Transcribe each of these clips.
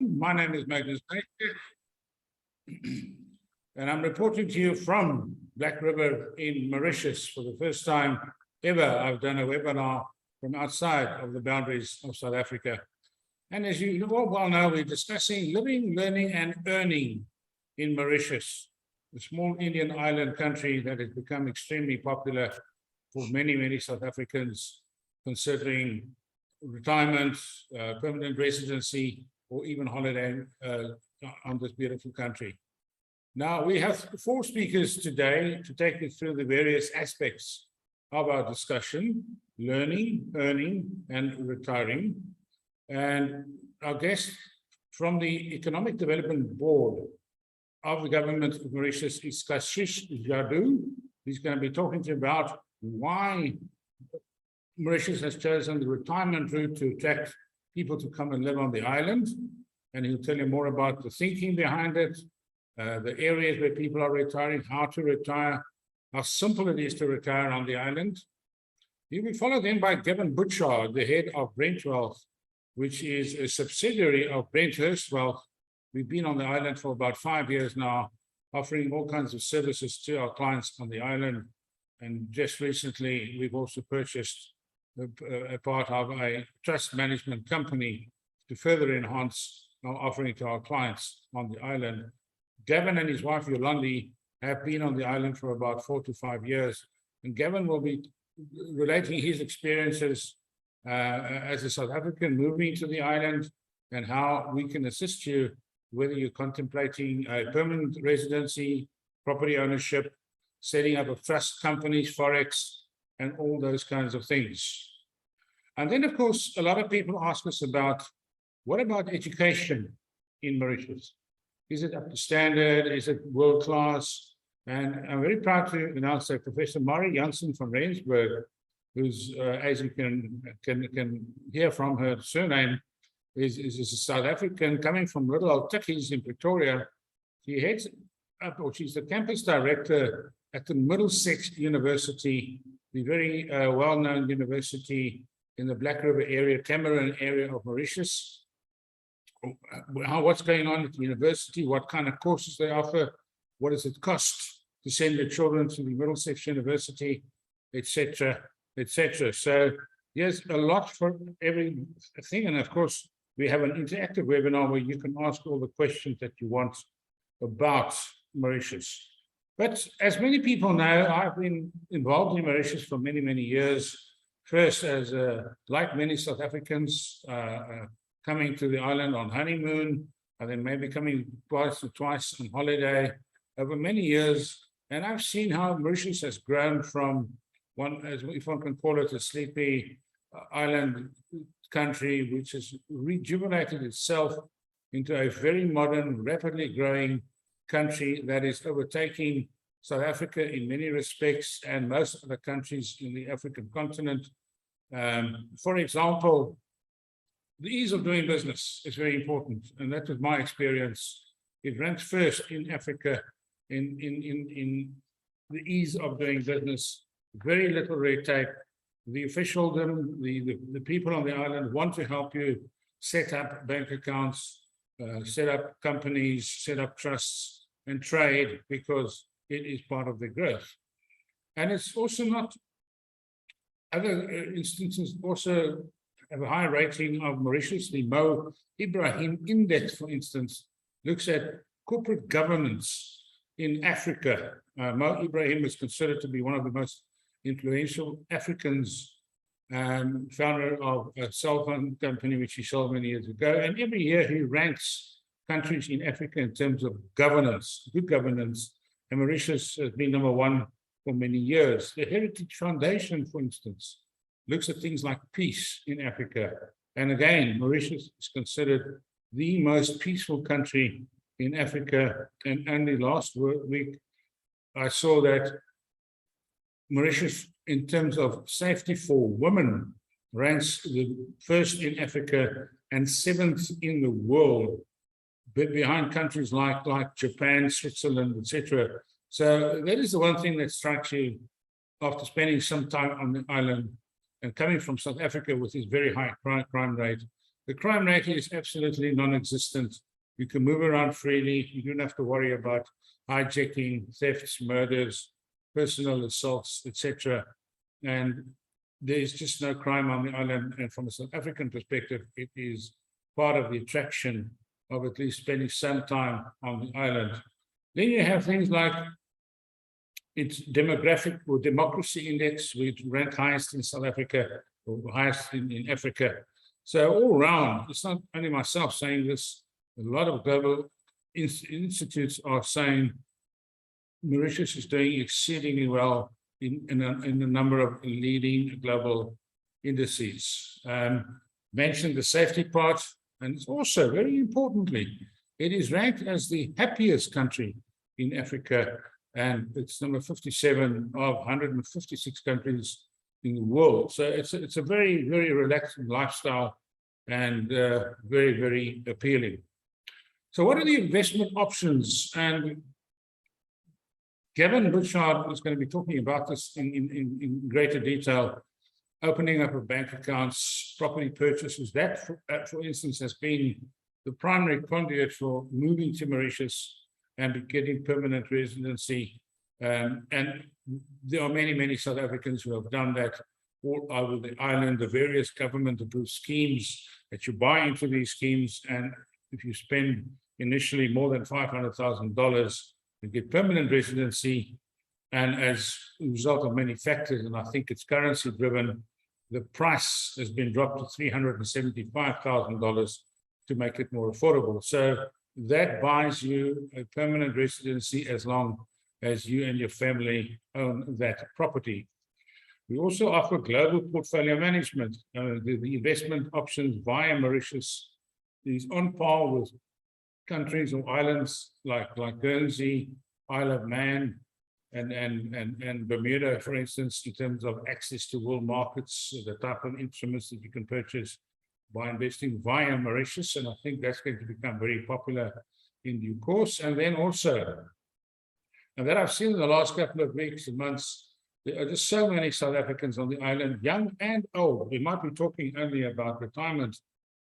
My name is Magnus Heystek, and I'm reporting to you from Black River in Mauritius. For the first time ever, I've done a webinar from outside of the boundaries of South Africa. And as you all well know, we're discussing living, learning, and earning in Mauritius, a small Indian island country that has become extremely popular for many, many South Africans, considering retirement, permanent residency, or even holiday on this beautiful country. Now, we have 4 speakers today to take you through the various aspects of our discussion: learning, earning, and retiring. And our guest from the Economic Development Board of the government of Mauritius is Kashish Jadoo. He's going to be talking to you about why Mauritius has chosen the retirement route to attract people to come and live on the island. And he'll tell you more about the thinking behind it, the areas where people are retiring, how to retire, how simple it is to retire on the island. He'll be followed then by Gavin Butchart, the head of Brent Wealth, which is a subsidiary of Brent Wealth. We've been on the island for about 5 years now, offering all kinds of services to our clients on the island. And just recently, we've also purchased a part of a trust management company to further enhance our offering to our clients on the island. Gavin and his wife, Yolandi, have been on the island for about 4 to 5 years. And Gavin will be relating his experiences as a South African moving to the island and how we can assist you, whether you're contemplating a permanent residency, property ownership, setting up of trust companies, Forex, and all those kinds of things. And then, of course, a lot of people ask us about, what about education in Mauritius? Is it up to standard? Is it world-class? And I'm very proud to announce that Professor Jansen van Rensburg, who's, as you can hear from her surname, is a South African coming from little old Tikkies in Pretoria. She heads up, or she's the campus director at the Middlesex University, the very well-known university in the Black River area, Cameroon area of Mauritius. What's going on at the university, what kind of courses they offer, what does it cost to send your children to the Middlesex University, etc., etc. So there's a lot for everything. And of course, we have an interactive webinar where you can ask all the questions that you want about Mauritius. But as many people know, I've been involved in Mauritius for many, many years. First, as like many South Africans, coming to the island on honeymoon, and then maybe coming twice on holiday over many years. And I've seen how Mauritius has grown from one, as if one can call it, a sleepy island country, which has rejuvenated itself into a very modern, rapidly growing country that is overtaking South Africa in many respects and most other countries in the African continent. For example, the ease of doing business is very important, and that was my experience. It ranks first in Africa in the ease of doing business. Very little red tape. The officialdom, the people on the island want to help you set up bank accounts, set up companies, set up trusts, and trade, because it is part of the growth. And it's also not, other instances also have a high rating of Mauritius. The Mo Ibrahim Index, for instance, looks at corporate governance in Africa. Mo Ibrahim is considered to be one of the most influential Africans, founder of a cell phone company, which he sold many years ago. And every year he ranks countries in Africa in terms of governance, good governance. And Mauritius has been #1 for many years. The Heritage Foundation, for instance, looks at things like peace in Africa. And again, Mauritius is considered the most peaceful country in Africa. And only last week, I saw that Mauritius, in terms of safety for women, ranks the first in Africa and 7th in the world, behind countries like Japan, Switzerland, etc. So that is the one thing that strikes you after spending some time on the island and coming from South Africa with this very high crime rate. The crime rate is absolutely non-existent. You can move around freely. You don't have to worry about hijacking, thefts, murders, personal assaults, etc. And there's just no crime on the island. And from a South African perspective, it is part of the attraction of at least spending some time on the island. Then you have things like its demographic or democracy index, which ranked highest in South Africa or highest in Africa. So all around, it's not only myself saying this, a lot of global institutes are saying Mauritius is doing exceedingly well in a number of leading global indices. Mentioned the safety part, and it's also very importantly, it is ranked as the happiest country in Africa, and it's number 57 of 156 countries in the world. So it's a very, very relaxing lifestyle and very, very appealing. So what are the investment options? And Gavin Butchart is going to be talking about this in greater detail. Opening up of bank accounts, property purchases, that for instance has been the primary conduit for moving to Mauritius and getting permanent residency. And there are many, many South Africans who have done that all over the island, the various government-approved schemes that you buy into these schemes. And if you spend initially more than $500,000, you get permanent residency. And as a result of many factors, and I think it's currency driven, the price has been dropped to $375,000 to make it more affordable. So that buys you a permanent residency as long as you and your family own that property. We also offer global portfolio management. The investment options via Mauritius is on par with countries or islands like Guernsey, Isle of Man, and Bermuda, for instance, in terms of access to world markets, the type of instruments that you can purchase by investing via Mauritius. And I think that's going to become very popular in due course. And then also, and that I've seen in the last couple of weeks and months, there are just so many South Africans on the island, young and old. We might be talking only about retirement,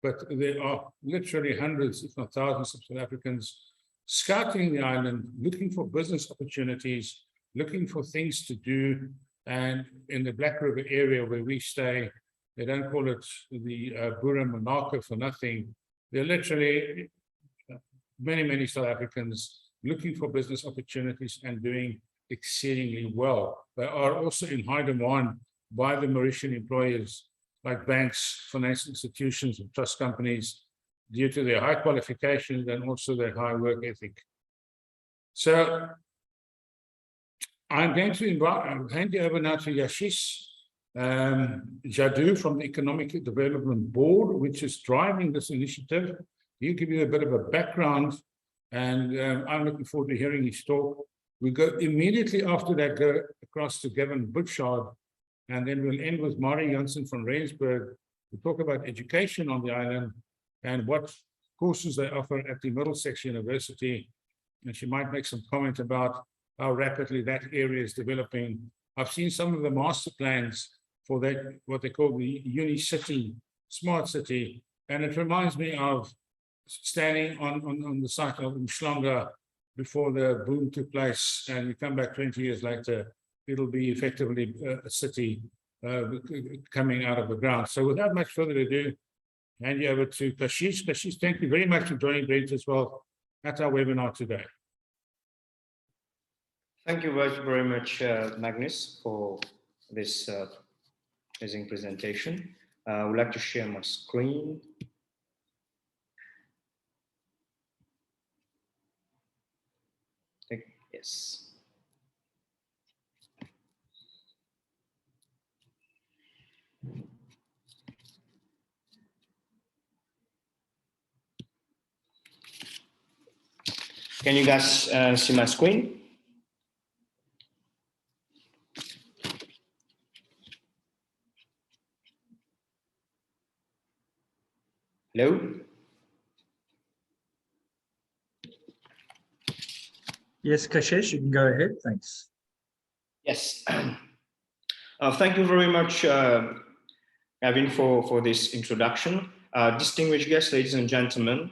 but there are literally hundreds, if not thousands, of South Africans scouting the island, looking for business opportunities, looking for things to do. And in the Black River area where we stay, they don't call it the Boere Monaco for nothing. There are literally many, many South Africans looking for business opportunities and doing exceedingly well. They are also in high demand by the Mauritian employers, like banks, financial institutions, and trust companies, due to their high qualifications and also their high work ethic. So I'm going to hand you over now to Kashish Jadoo from the Economic Development Board, which is driving this initiative. He'll give you a bit of a background, and I'm looking forward to hearing his talk. We go immediately after that, go across to Gavin Butchart, and then we'll end with Jansen van Rensburg to talk about education on the island and what courses they offer at the Middlesex University. And she might make some comment about how rapidly that area is developing. I've seen some of the master plans for that, what they call the Uni City, Smart City, and it reminds me of standing on the site of Umhlanga before the boom took place, and we come back 20 years later, it'll be effectively a city coming out of the ground. So without much further ado, hand you over to Kashish. Kashish, thank you very much for joining Brent as well at our webinar today. Thank you very much, Magnus, for this amazing presentation. I would like to share my screen. Yes. Can you guys see my screen? Hello? Yes, Kashish, you can go ahead. Thanks. Yes. Thank you very much, Gavin, for this introduction. Distinguished guests, ladies and gentlemen,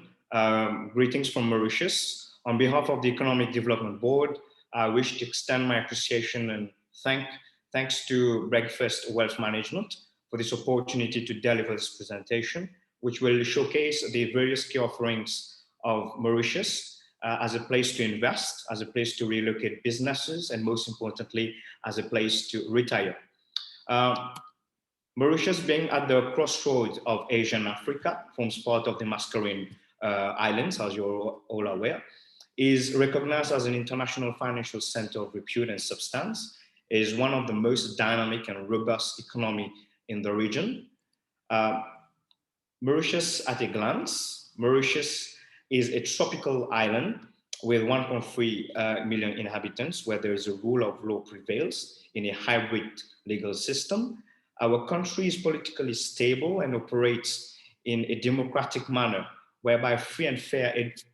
greetings from Mauritius. On behalf of the Economic Development Board, I wish to extend my appreciation and thanks to Breakfast Wealth Management for this opportunity to deliver this presentation, which will showcase the various key offerings of Mauritius as a place to invest, as a place to relocate businesses, and most importantly, as a place to retire. Mauritius, being at the crossroads of Asia and Africa, forms part of the Mascarene Islands, as you're all aware, is recognized as an international financial center of repute and substance, is one of the most dynamic and robust economy in the region. Mauritius at a glance, Mauritius is a tropical island with 1.3 million inhabitants, where there is a rule of law prevails in a hybrid legal system. Our country is politically stable and operates in a democratic manner, whereby free and fair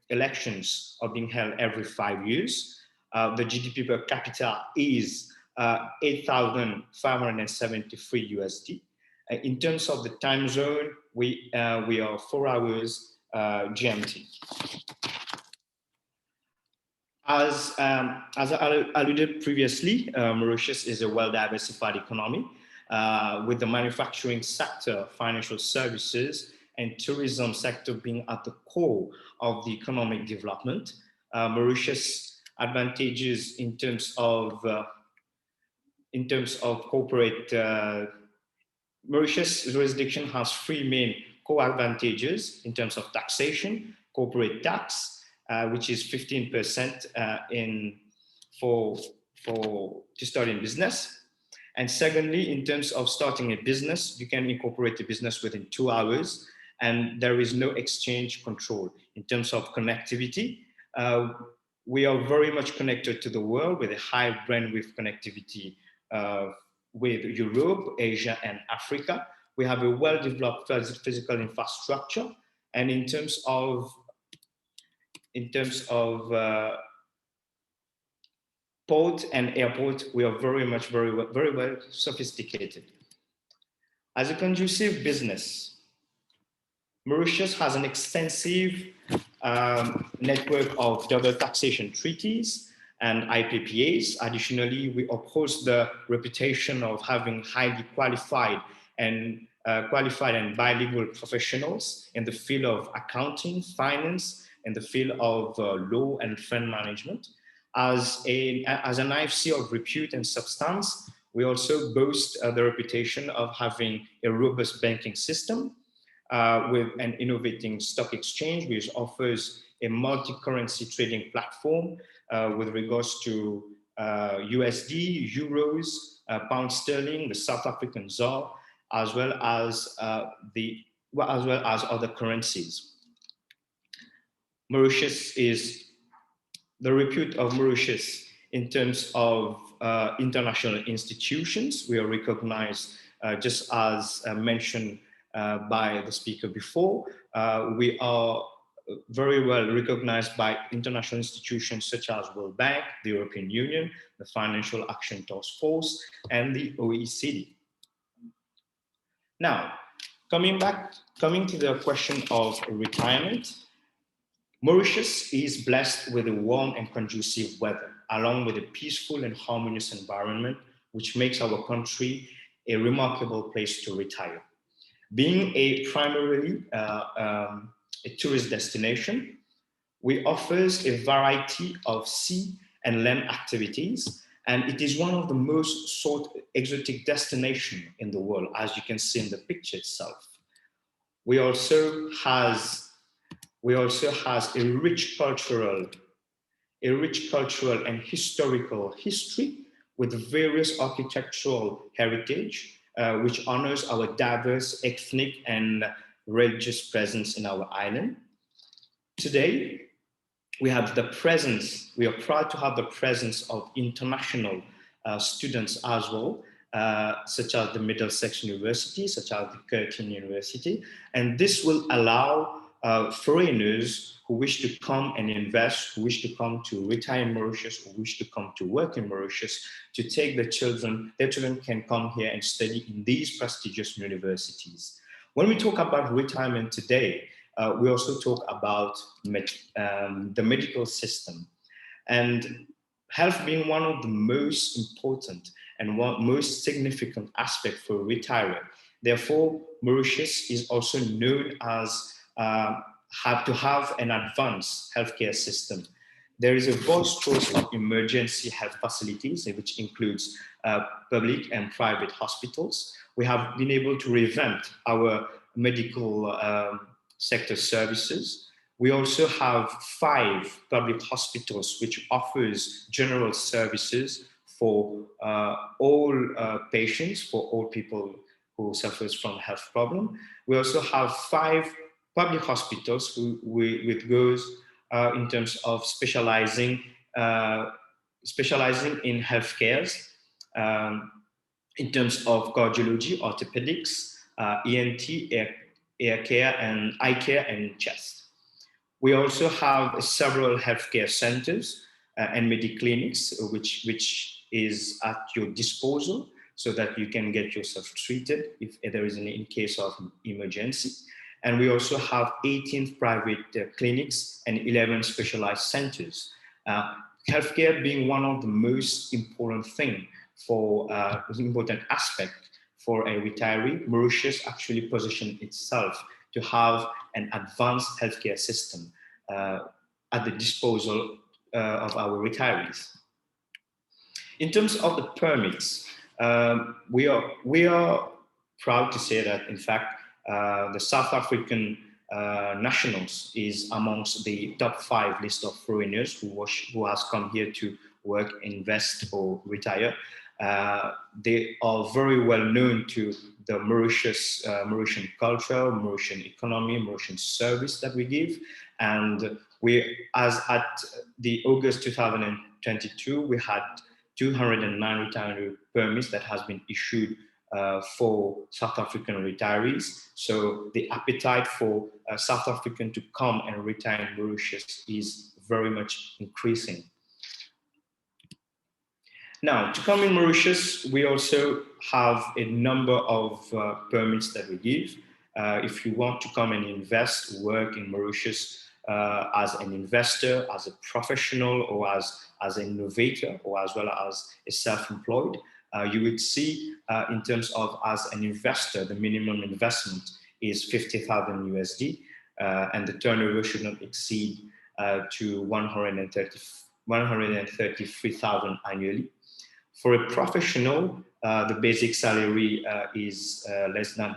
elections are being held every 5 years. The GDP per capita is 8,573 USD. In terms of the time zone, we are 4 hours GMT. As I alluded previously, Mauritius is a well-diversified economy with the manufacturing sector, financial services, and tourism sector being at the core of the economic development. Mauritius advantages in terms of corporate. Mauritius jurisdiction has 3 main core advantages in terms of taxation: corporate tax, which is 15% to start in business. And secondly, in terms of starting a business, you can incorporate a business within 2 hours, and there is no exchange control. In terms of connectivity, we are very much connected to the world with a high bandwidth connectivity with Europe, Asia, and Africa. We have a well-developed physical infrastructure, and in terms of port and airport, we are very well sophisticated. As a conducive business, Mauritius has an extensive network of double taxation treaties and IPPAs. Additionally, we uphold the reputation of having highly qualified and bilingual professionals in the field of accounting, finance, in the field of law and fund management. As an IFC of repute and substance, we also boast the reputation of having a robust banking system with an innovating stock exchange, which offers a multi-currency trading platform with regards to USD, euros, pound sterling, the South African ZAR, as well as other currencies. The repute of Mauritius in terms of international institutions. We are recognized, just as mentioned by the speaker before, we are very well recognized by international institutions such as World Bank, the European Union, the Financial Action Task Force, and the OECD. Now, coming to the question of retirement, Mauritius is blessed with a warm and conducive weather, along with a peaceful and harmonious environment, which makes our country a remarkable place to retire. Being a primarily a tourist destination, we offers a variety of sea and land activities, and it is one of the most sought exotic destinations in the world, as you can see in the picture itself. We also has a rich cultural and historical history with various architectural heritage, which honors our diverse ethnic and religious presence in our island. Today, we are proud to have the presence of international students as well, such as the Middlesex University, such as the Curtin University, and this will allow foreigners who wish to come and invest, who wish to come to retire in Mauritius, who wish to come to work in Mauritius, to take their children can come here and study in these prestigious universities. When we talk about retirement today, we also talk about the medical system, and health being one of the most important and most significant aspect for a retiree. Therefore, Mauritius is also known as have to have an advanced healthcare system. There is a vast choice of emergency health facilities, which includes public and private hospitals. We have been able to revamp our medical sector services. We also have 5 public hospitals which offers general services for all patients, for all people who suffers from health problem. We also have 5 public hospitals with goes in terms of specializing in healthcare, in terms of cardiology, orthopedics, ENT, ear care, and eye care, and chest. We also have several healthcare centers and mediclinics, which is at your disposal so that you can get yourself treated if there is in case of emergency. And we also have 18 private clinics and 11 specialized centers. Healthcare being one of the most important thing for important aspect for a retiree, Mauritius actually positioned itself to have an advanced healthcare system at the disposal of our retirees. In terms of the permits, we are proud to say that, in fact, the South African nationals is amongst the top 5 list of foreigners who has come here to work, invest, or retire. They are very well known to the Mauritian culture, Mauritian economy, Mauritian service that we give. And as at the August 2022, we had 209 retirement permits that has been issued for South African retirees. So the appetite for South African to come and retire in Mauritius is very much increasing. Now, to come in Mauritius, we also have a number of permits that we give. If you want to come and invest, work in Mauritius as an investor, as a professional, or as an innovator, or as well as a self-employed, you would see in terms of as an investor, the minimum investment is 50,000 USD, and the turnover should not exceed to 133,000 annually. For a professional, the basic salary is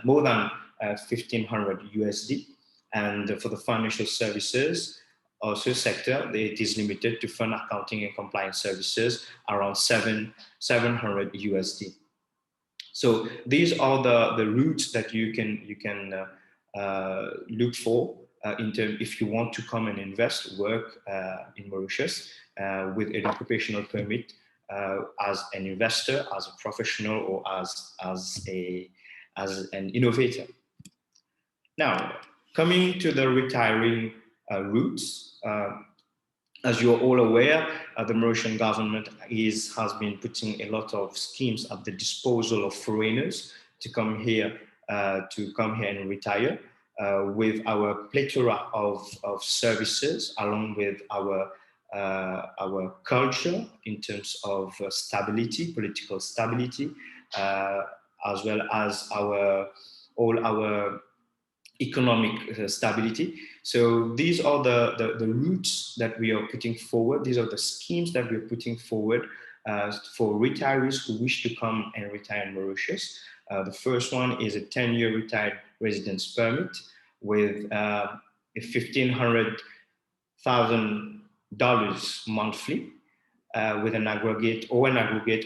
more than 1,500 USD. And for the financial services also sector, it is limited to fund accounting and compliance services around 700 USD. So these are the routes that you can look for if you want to come and invest, work in Mauritius with an occupational permit. As an investor, as a professional, or as an innovator. Now, coming to the retiring routes, as you're all aware, the Mauritian government has been putting a lot of schemes at the disposal of foreigners to come here and retire, with our plethora of services, along with our culture in terms of stability, political stability, as well as all our economic stability. So these are the routes that we are putting forward. These are the schemes that we're putting forward for retirees who wish to come and retire in Mauritius. The first one is a 10-year retired residence permit with a $1,500 monthly, with an aggregate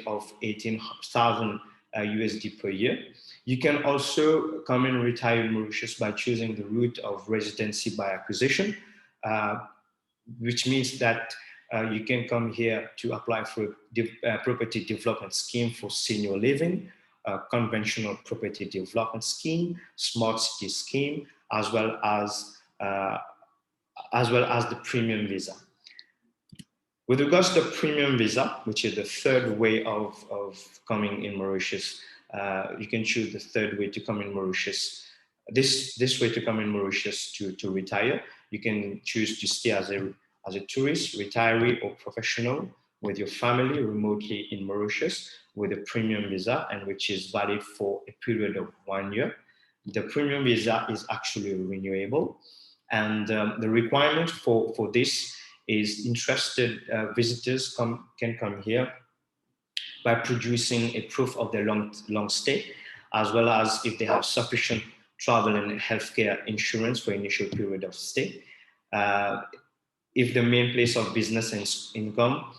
of 18,000 USD per year. You can also come and retire in Mauritius by choosing the route of residency by acquisition, which means that you can come here to apply for a property development scheme for senior living, conventional property development scheme, smart city scheme, as well as the premium visa. With regards to the premium visa, which is the third way of coming in Mauritius, you can choose the third way to come in Mauritius. this way to come in Mauritius to retire. You can choose to stay as a tourist, retiree, or professional with your family remotely in Mauritius with a premium visa, and which is valid for a period of 1 year. The premium visa is actually renewable, and the requirement for this is interested visitors can come here by producing a proof of their long stay, as well as if they have sufficient travel and healthcare insurance for initial period of stay. If the main place of business and income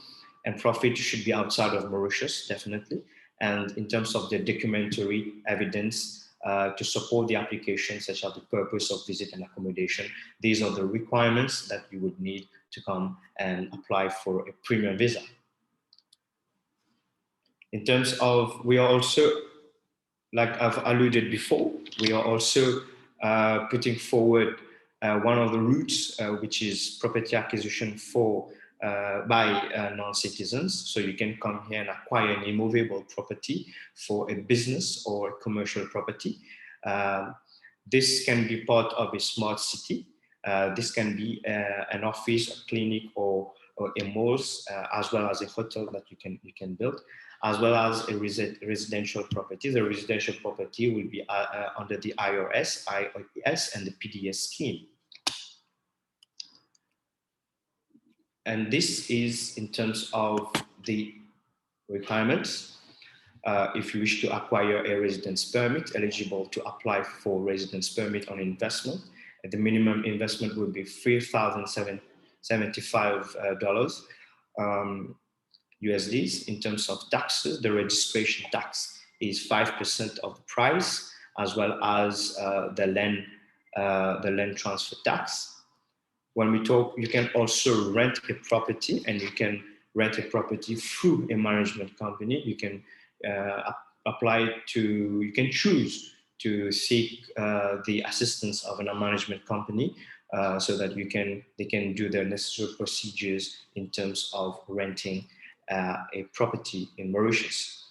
and profit should be outside of Mauritius, definitely. And in terms of the documentary evidence to support the application, such as the purpose of visit and accommodation, these are the requirements that you would need to come and apply for a premium visa. In terms of, we are also, like I've alluded before, we are also putting forward one of the routes, which is property acquisition by non-citizens. So you can come here and acquire an immovable property for a business or a commercial property. This can be part of a smart city. This can be an office, a clinic, or a malls, as well as a hotel that you can build, as well as a residential property. The residential property will be under the IRS, IOS, and the PDS scheme. And this is in terms of the requirements. If you wish to acquire a residence permit, eligible to apply for residence permit on investment, the minimum investment will be $3,075 USDs. In terms of taxes, the registration tax is 5% of the price, as well as the land transfer tax. When we talk, you can also rent a property, and you can rent a property through a management company. You can you can choose to seek the assistance of a management company so that they can do the necessary procedures in terms of renting a property in Mauritius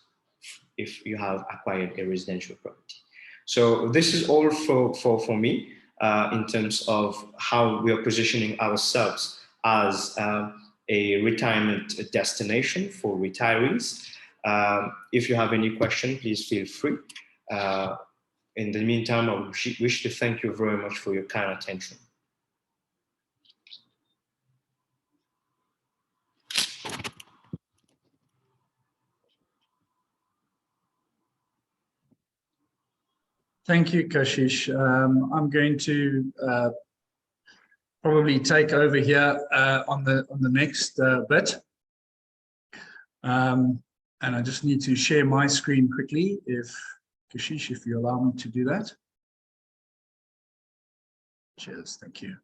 if you have acquired a residential property. So this is all for me in terms of how we are positioning ourselves as a retirement destination for retirees. If you have any question, please feel free. In the meantime, I wish to thank you very much for your kind attention. Thank you, Kashish. I'm going to probably take over here on the next bit. And I just need to share my screen quickly, Kashish, if you allow me to do that. Cheers, thank you.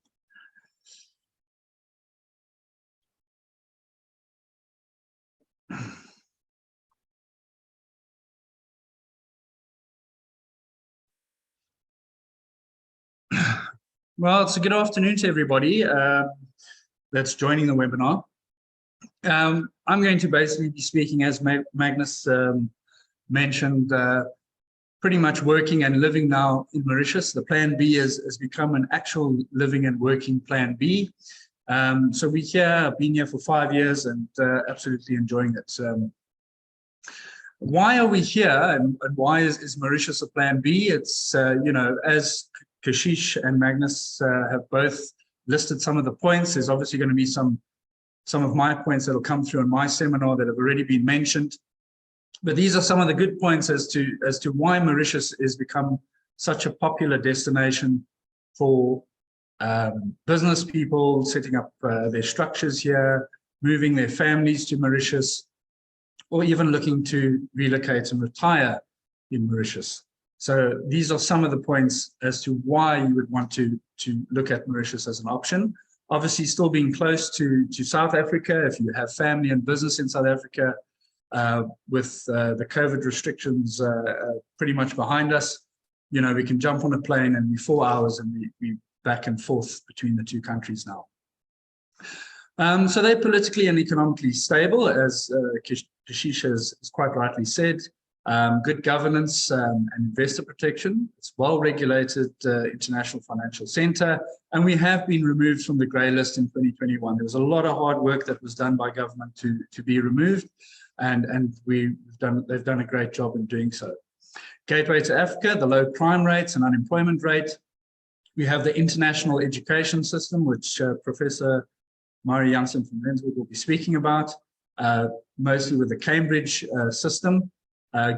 Well, it's a good afternoon to everybody that's joining the webinar. I'm going to basically be speaking, as Magnus mentioned, pretty much working and living now in Mauritius. The Plan B has become an actual living and working Plan B. So we're here, I've been here for 5 years and absolutely enjoying it. Why are we here, and why is Mauritius a Plan B? It's, you know, as Kashish and Magnus have both listed some of the points. There's obviously going to be some of my points that will come through in my seminar that have already been mentioned. But these are some of the good points as to why Mauritius has become such a popular destination for business people setting up their structures here, moving their families to Mauritius, or even looking to relocate and retire in Mauritius. So these are some of the points as to why you would want to look at Mauritius as an option. Obviously, still being close to South Africa, if you have family and business in South Africa, with the COVID restrictions pretty much behind us, you know, we can jump on a plane and be 4 hours and we back and forth between the two countries now. So they're politically and economically stable, as Kashish has quite rightly said. good governance and investor protection. It's well-regulated international financial center, and we have been removed from the grey list in 2021. There was a lot of hard work that was done by government to be removed, and they've done a great job in doing so. Gateway to Africa, the low crime rates and unemployment rate. We have the international education system, which Professor Jansen van Rensburg will be speaking about, mostly with the Cambridge system.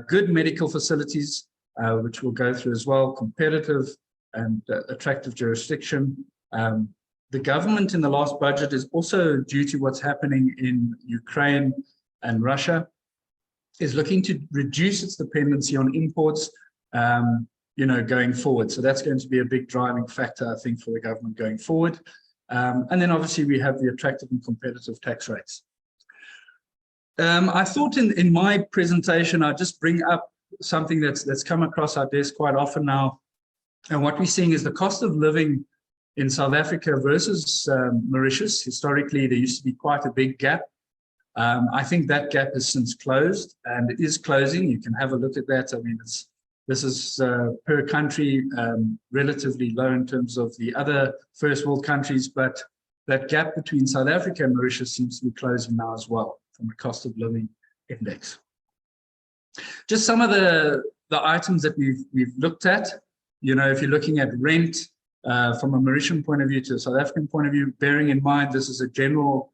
Good medical facilities, which we'll go through as well, competitive and attractive jurisdiction. The government in the last budget is also, due to what's happening in Ukraine and Russia, is looking to reduce its dependency on imports, going forward. So that's going to be a big driving factor, I think, for the government going forward. And then obviously we have the attractive and competitive tax rates. I thought in my presentation, I'd just bring up something that's come across our desk quite often now. And what we're seeing is the cost of living in South Africa versus Mauritius. Historically, there used to be quite a big gap. I think that gap has since closed, and it is closing. You can have a look at that. I mean, this is per country relatively low in terms of the other first world countries, but that gap between South Africa and Mauritius seems to be closing now as well from a cost of living index. Just some of the items that we've looked at. If you're looking at rent from a Mauritian point of view to a South African point of view, bearing in mind this is a general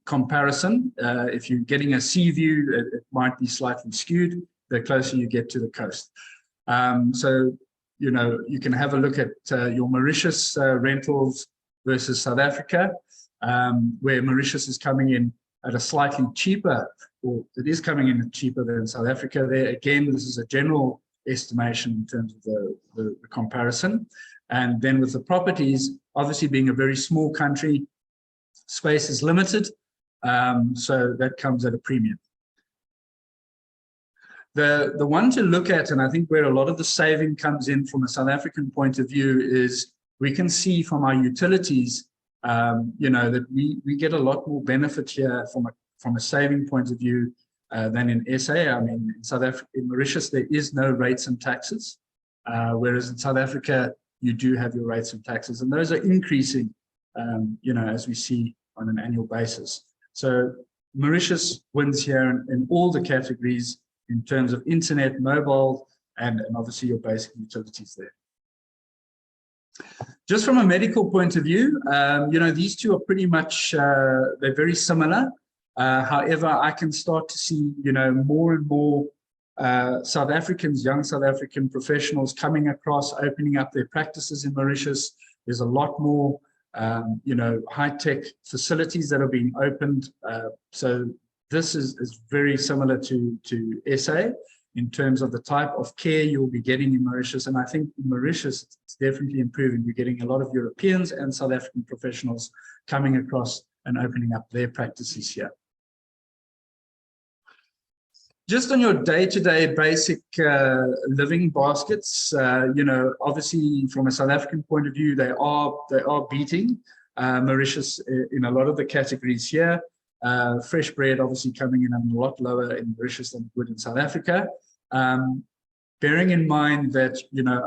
comparison. If you're getting a sea view, it might be slightly skewed the closer you get to the coast. So, you can have a look at your Mauritius rentals versus South Africa, where Mauritius is coming in at a slightly cheaper, or it is coming in cheaper than South Africa. There again, this is a general estimation in terms of the comparison. And then with the properties, obviously being a very small country, space is limited, so that comes at a premium. The one to look at, and I think where a lot of the saving comes in from a South African point of view, is we can see from our utilities, that we get a lot more benefit here from a saving point of view than in SA. I mean, in South Africa, in Mauritius, there is no rates and taxes, whereas in South Africa, you do have your rates and taxes, and those are increasing, as we see on an annual basis. So Mauritius wins here in all the categories in terms of internet, mobile, and obviously your basic utilities there. Just from a medical point of view, these two are pretty much, they're very similar. However, I can start to see, more and more South Africans, young South African professionals coming across, opening up their practices in Mauritius. There's a lot more, high-tech facilities that are being opened. So this is very similar to SA in terms of the type of care you'll be getting in Mauritius. And I think in Mauritius, it's definitely improving. We're getting a lot of Europeans and South African professionals coming across and opening up their practices here. Just on your day-to-day basic living baskets, obviously from a South African point of view, they are beating Mauritius in a lot of the categories here. Fresh bread obviously coming in a lot lower in Mauritius than it would in South Africa. Bearing in mind that,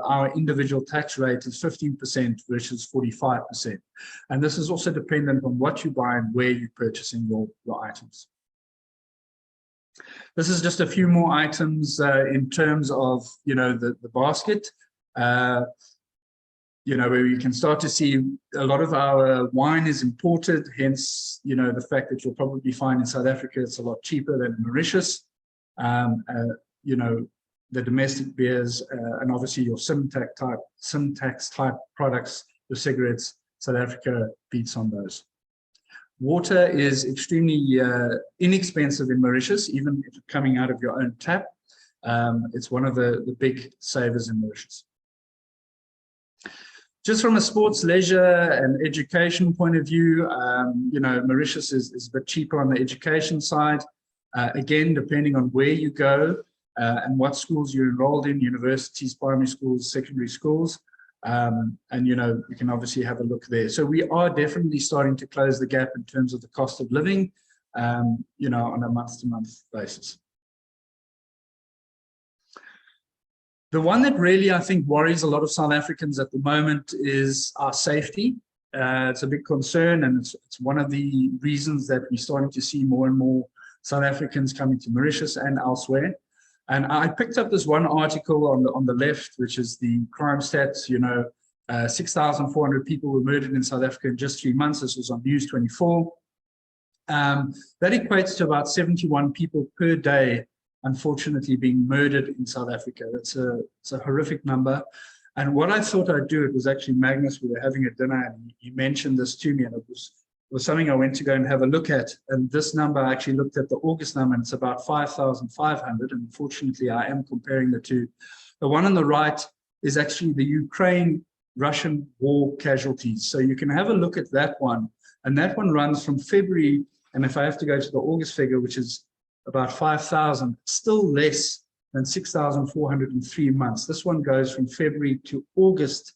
our individual tax rate is 15% versus 45%. And this is also dependent on what you buy and where you're purchasing your items. This is just a few more items in terms of, the basket, where you can start to see a lot of our wine is imported, hence, the fact that you'll probably find in South Africa it's a lot cheaper than Mauritius. The domestic beers and obviously your SIM tax type products, your cigarettes, South Africa beats on those. Water is extremely inexpensive in Mauritius, even if it's coming out of your own tap. It's one of the big savers in Mauritius. Just from a sports, leisure, and education point of view, Mauritius is a bit cheaper on the education side. Again, depending on where you go and what schools you're enrolled in, universities, primary schools, secondary schools. And you can obviously have a look there. So we are definitely starting to close the gap in terms of the cost of living, on a month-to-month basis. The one that really, I think, worries a lot of South Africans at the moment is our safety. It's a big concern, and it's one of the reasons that we're starting to see more and more South Africans coming to Mauritius and elsewhere. And I picked up this one article on the left, which is the crime stats. 6,400 people were murdered in South Africa in just 3 months. This was on News 24. That equates to about 71 people per day, unfortunately, being murdered in South Africa. It's a horrific number. And what I thought I'd do, it was actually Magnus, we were having a dinner, and he mentioned this to me, and it was something I went to go and have a look at. And this number, I actually looked at the August number, and it's about 5,500. And unfortunately, I am comparing the two. The one on the right is actually the Ukraine-Russian war casualties. So you can have a look at that one. And that one runs from February, and if I have to go to the August figure, which is about 5,000, still less than 6,400 in 3 months. This one goes from February to August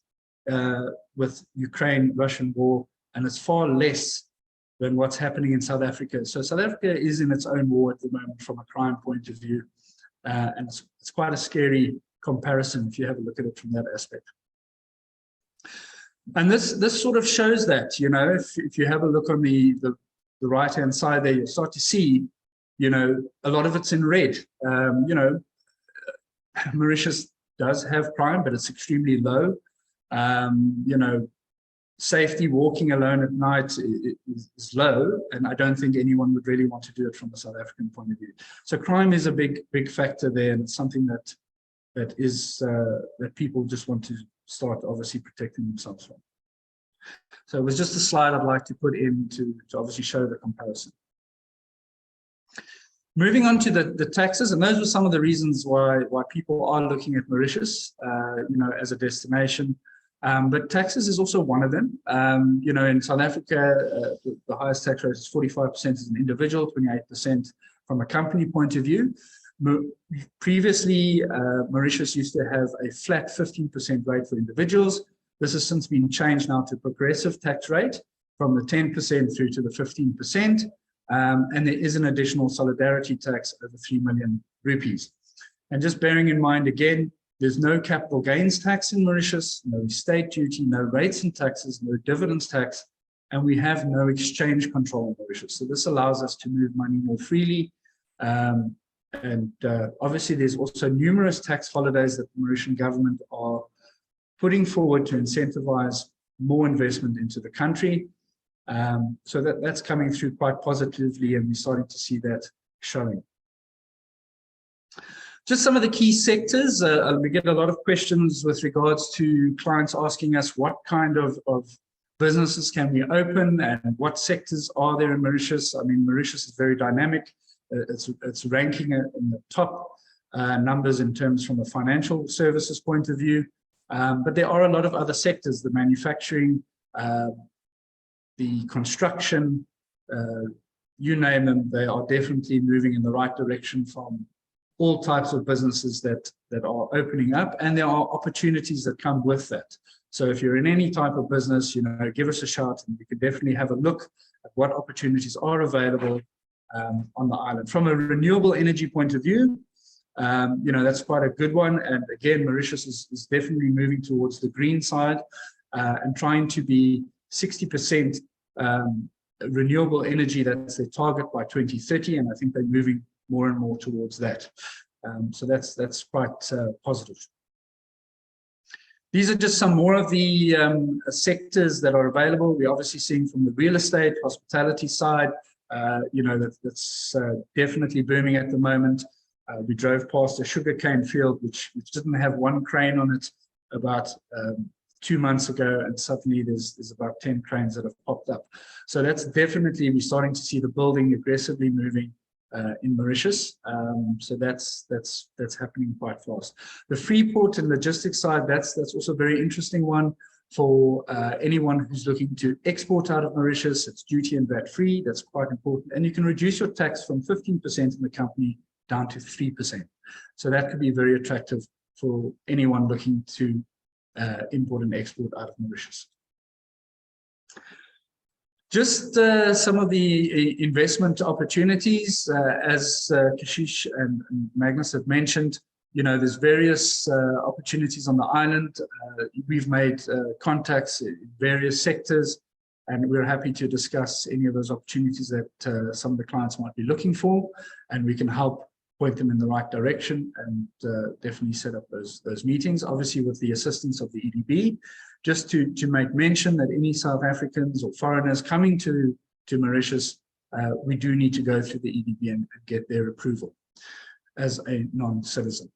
with Ukraine-Russian war, and it's far less than what's happening in South Africa. So South Africa is in its own war at the moment from a crime point of view, and it's quite a scary comparison if you have a look at it from that aspect. And this sort of shows that, if you have a look on the right-hand side there, you'll start to see, a lot of it's in red. Mauritius does have crime, but it's extremely low. Safety, walking alone at night is low, and I don't think anyone would really want to do it from a South African point of view. So crime is a big factor there, and it's something that people just want to start obviously protecting themselves from. So it was just a slide I'd like to put in to obviously show the comparison. Moving on to the taxes, and those were some of the reasons why people are looking at Mauritius, as a destination. But taxes is also one of them. In South Africa, the highest tax rate is 45% as an individual, 28% from a company point of view. Previously, Mauritius used to have a flat 15% rate for individuals. This has since been changed now to a progressive tax rate from the 10% through to the 15%. And there is an additional solidarity tax over 3 million rupees. And just bearing in mind, again, there's no capital gains tax in Mauritius, no estate duty, no rates and taxes, no dividends tax, and we have no exchange control in Mauritius. So this allows us to move money more freely. Obviously, there's also numerous tax holidays that the Mauritian government are putting forward to incentivize more investment into the country. So that's coming through quite positively, and we're starting to see that showing. Just some of the key sectors. We get a lot of questions with regards to clients asking us what kind of businesses can we open and what sectors are there in Mauritius. I mean, Mauritius is very dynamic. It's ranking in the top numbers in terms from a financial services point of view. But there are a lot of other sectors, the manufacturing, the construction, you name them, they are definitely moving in the right direction from all types of businesses that are opening up, and there are opportunities that come with that. So if you're in any type of business, give us a shout, and we can definitely have a look at what opportunities are available on the island. From a renewable energy point of view, that's quite a good one. And again, Mauritius is definitely moving towards the green side and trying to be 60% renewable energy. That's their target by 2030, and I think they're moving more and more towards that. So that's quite positive. These are just some more of the sectors that are available. We're obviously seeing from the real estate, hospitality side, that's definitely booming at the moment. We drove past a sugarcane field which didn't have one crane on it about 2 months ago, and suddenly there's about 10 cranes that have popped up. So that's definitely, we're starting to see the building aggressively moving in Mauritius. So that's happening quite fast. The Freeport and logistics side, that's also a very interesting one for anyone who's looking to export out of Mauritius. It's duty and VAT free. That's quite important. And you can reduce your tax from 15% in the company down to 3%. So that could be very attractive for anyone looking to import and export out of Mauritius. Just some of the investment opportunities, as Kashish and Magnus have mentioned, there's various opportunities on the island. We've made contacts in various sectors, and we're happy to discuss any of those opportunities that some of the clients might be looking for, and we can help point them in the right direction and definitely set up those meetings, obviously with the assistance of the EDB. Just to make mention that any South Africans or foreigners coming to Mauritius, we do need to go through the EDB and get their approval as a non-citizen.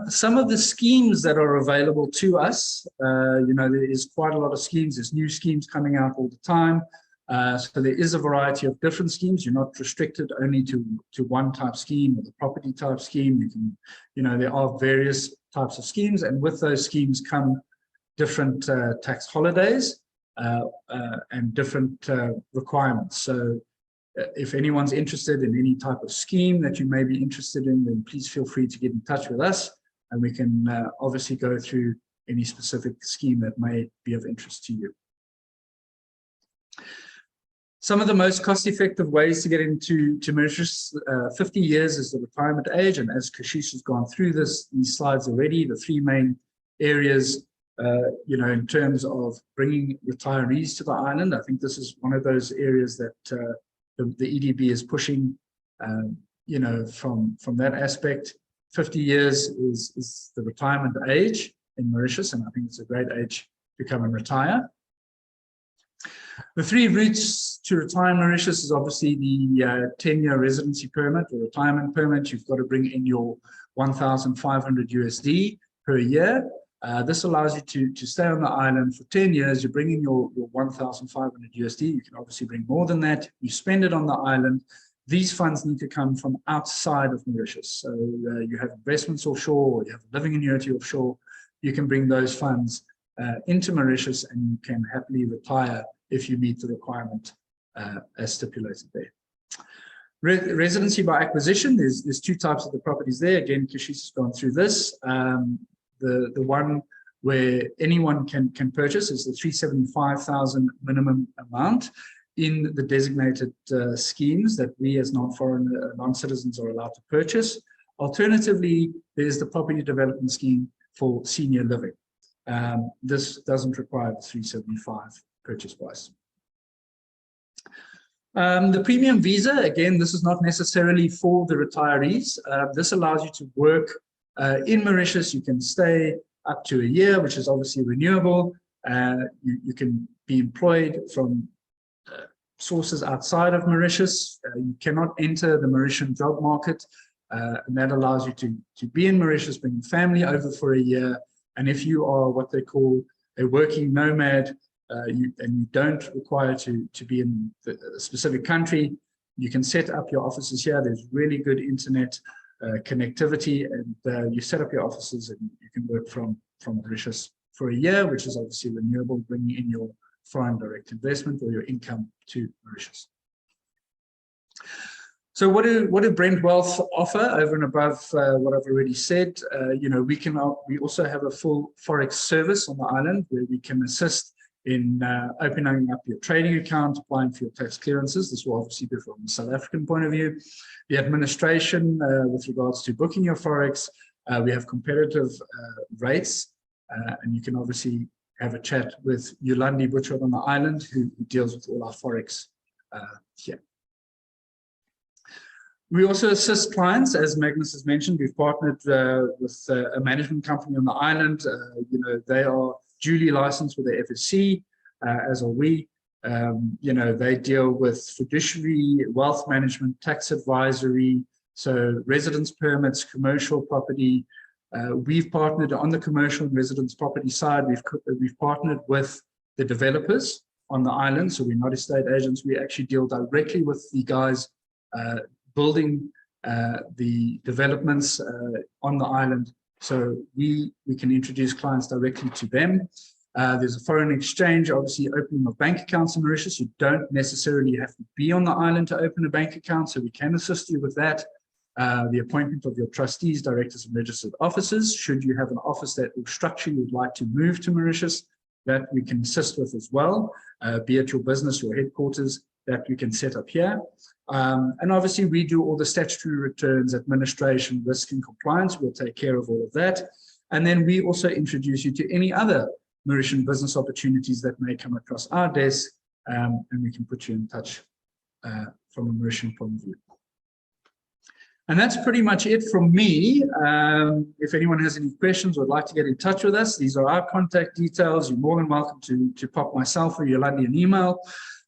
Some of the schemes that are available to us, there is quite a lot of schemes. There's new schemes coming out all the time. So there is a variety of different schemes. You're not restricted only to one type scheme or the property type scheme. You can, there are various types of schemes, and with those schemes come different tax holidays and different requirements. So if anyone's interested in any type of scheme that you may be interested in, then please feel free to get in touch with us, and we can obviously go through any specific scheme that may be of interest to you. Some of the most cost-effective ways to get into Mauritius, 50 years is the retirement age, and as Kashish has gone through these slides already, the three main areas, in terms of bringing retirees to the island. I think this is one of those areas that the EDB is pushing, from that aspect. 50 years is the retirement age in Mauritius, and I think it's a great age to come and retire. The three routes to retire in Mauritius is obviously the 10-year residency permit or retirement permit. You've got to bring in your 1,500 USD per year. This allows you to stay on the island for 10 years. You bring in your 1,500 USD. You can obviously bring more than that. You spend it on the island. These funds need to come from outside of Mauritius. So you have investments offshore, or you have a living annuity offshore. You can bring those funds into Mauritius, and you can happily retire if you meet the requirement as stipulated there. Residency by acquisition, there's two types of the properties there. Again, Kashish has gone through this. The one where anyone can purchase is the 375,000 minimum amount in the designated schemes that we as non-citizens are allowed to purchase. Alternatively, there's the property development scheme for senior living. This doesn't require the 375 purchase price. The premium visa, again, this is not necessarily for the retirees. This allows you to work in Mauritius. You can stay up to a year, which is obviously renewable. You can be employed from sources outside of Mauritius. You cannot enter the Mauritian job market, and that allows you to be in Mauritius, bring your family over for a year. And if you are what they call a working nomad, and you don't require to be in a specific country, you can set up your offices here. There's really good internet connectivity, and you set up your offices and you can work from Mauritius for a year, which is obviously renewable, bringing in your foreign direct investment or your income to Mauritius. So what do Brent Wealth offer over and above what I've already said? We also have a full Forex service on the island where we can assist in opening up your trading account, applying for your tax clearances. This will obviously be from the South African point of view. The administration with regards to booking your Forex, we have competitive rates, and you can obviously have a chat with Gavin Butchart on the island, who deals with all our Forex here. We also assist clients, as Magnus has mentioned. We've partnered with a management company on the island. They are duly licensed with the FSC, as are we. They deal with fiduciary, wealth management, tax advisory, so residence permits, commercial property. We've partnered on the commercial and residence property side. We've partnered with the developers on the island, so we're not estate agents. We actually deal directly with the guys building the developments on the island, so we can introduce clients directly to them. There's a foreign exchange, obviously opening of bank accounts in Mauritius. You don't necessarily have to be on the island to open a bank account, so we can assist you with that. The appointment of your trustees, directors, and registered officers. Should you have an office that or structure you'd like to move to Mauritius, that we can assist with as well, be it your business, your headquarters, that we can set up here. And obviously we do all the statutory returns, administration, risk and compliance. We'll take care of all of that. And then we also introduce you to any other Mauritian business opportunities that may come across our desk, and we can put you in touch from a Mauritian point of view. And that's pretty much it from me. If anyone has any questions or would like to get in touch with us, these are our contact details. You're more than welcome to pop myself or Yolandi an email.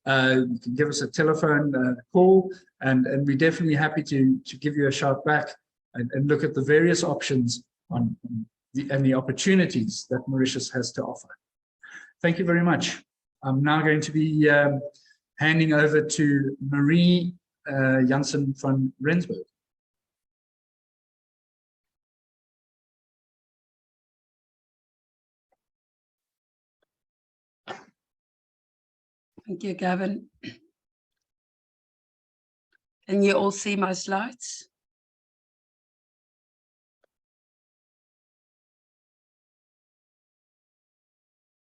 You can give us a telephone call, and we're definitely happy to give you a shout back and look at the various options and the opportunities that Mauritius has to offer. Thank you very much. I'm now going to be handing over to Marie Jansen van Rensburg. Thank you, Gavin. Can you all see my slides?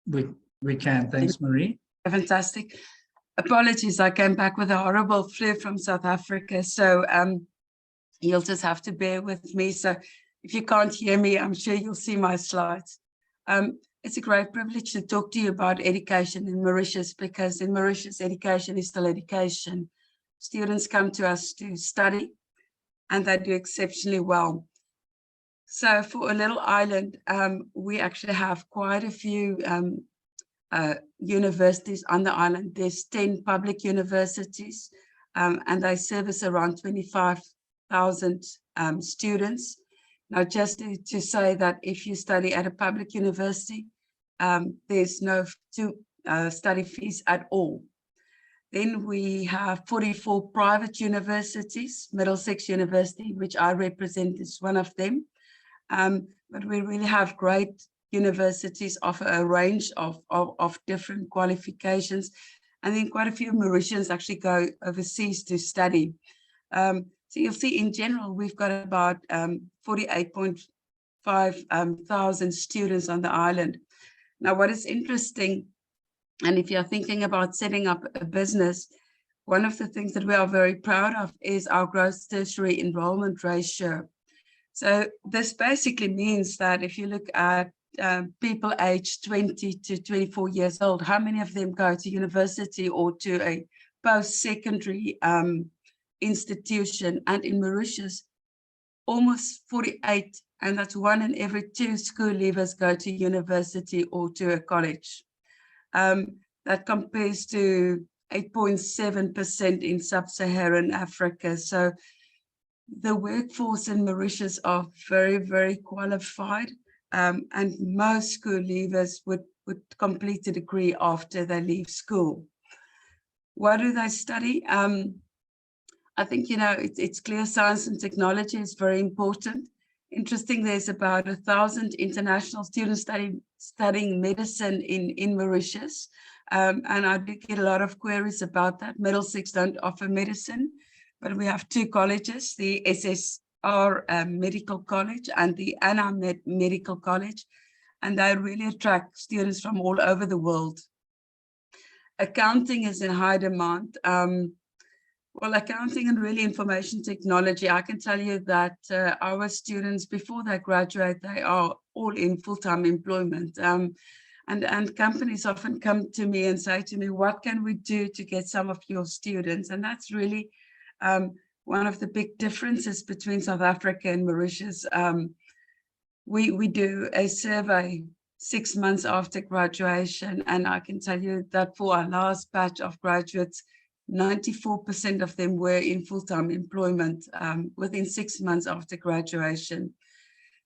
We can. Thanks, Marie. Fantastic. Apologies, I came back with a horrible flu from South Africa, so you'll just have to bear with me. So if you can't hear me, I'm sure you'll see my slides. It's a great privilege to talk to you about education in Mauritius, because in Mauritius, education is still education. Students come to us to study, and they do exceptionally well. So for a little island, we actually have quite a few universities on the island. There's 10 public universities, and they service around 25,000 students. Now, just to say that if you study at a public university, there's no study fees at all. Then we have 44 private universities. Middlesex University, which I represent, is one of them. But we really have great universities, offer a range of different qualifications. And then quite a few Mauritians actually go overseas to study. So you'll see in general, we've got about 48.5 thousand students on the island. Now, what is interesting, and if you're thinking about setting up a business, one of the things that we are very proud of is our gross tertiary enrollment ratio. So this basically means that if you look at people aged 20 to 24 years old, how many of them go to university or to a post-secondary institution? And in Mauritius, almost 48, and that's 1 in every 2 school leavers go to university or to a college. That compares to 8.7% in sub-Saharan Africa. So the workforce in Mauritius are very, very qualified, and most school leavers would complete a degree after they leave school. What do they study? I think, it's clear science and technology is very important. Interesting, there's about 1,000 international students studying medicine in Mauritius. And I do get a lot of queries about that. Middlesex don't offer medicine, but we have 2 colleges, the SSR Medical College and the Anna Medical College, and they really attract students from all over the world. Accounting is in high demand. Well, accounting and really information technology, I can tell you that our students, before they graduate, they are all in full-time employment. And companies often come to me and say to me, what can we do to get some of your students? And that's really one of the big differences between South Africa and Mauritius. We do a survey 6 months after graduation, and I can tell you that for our last batch of graduates, 94% of them were in full-time employment within 6 months after graduation.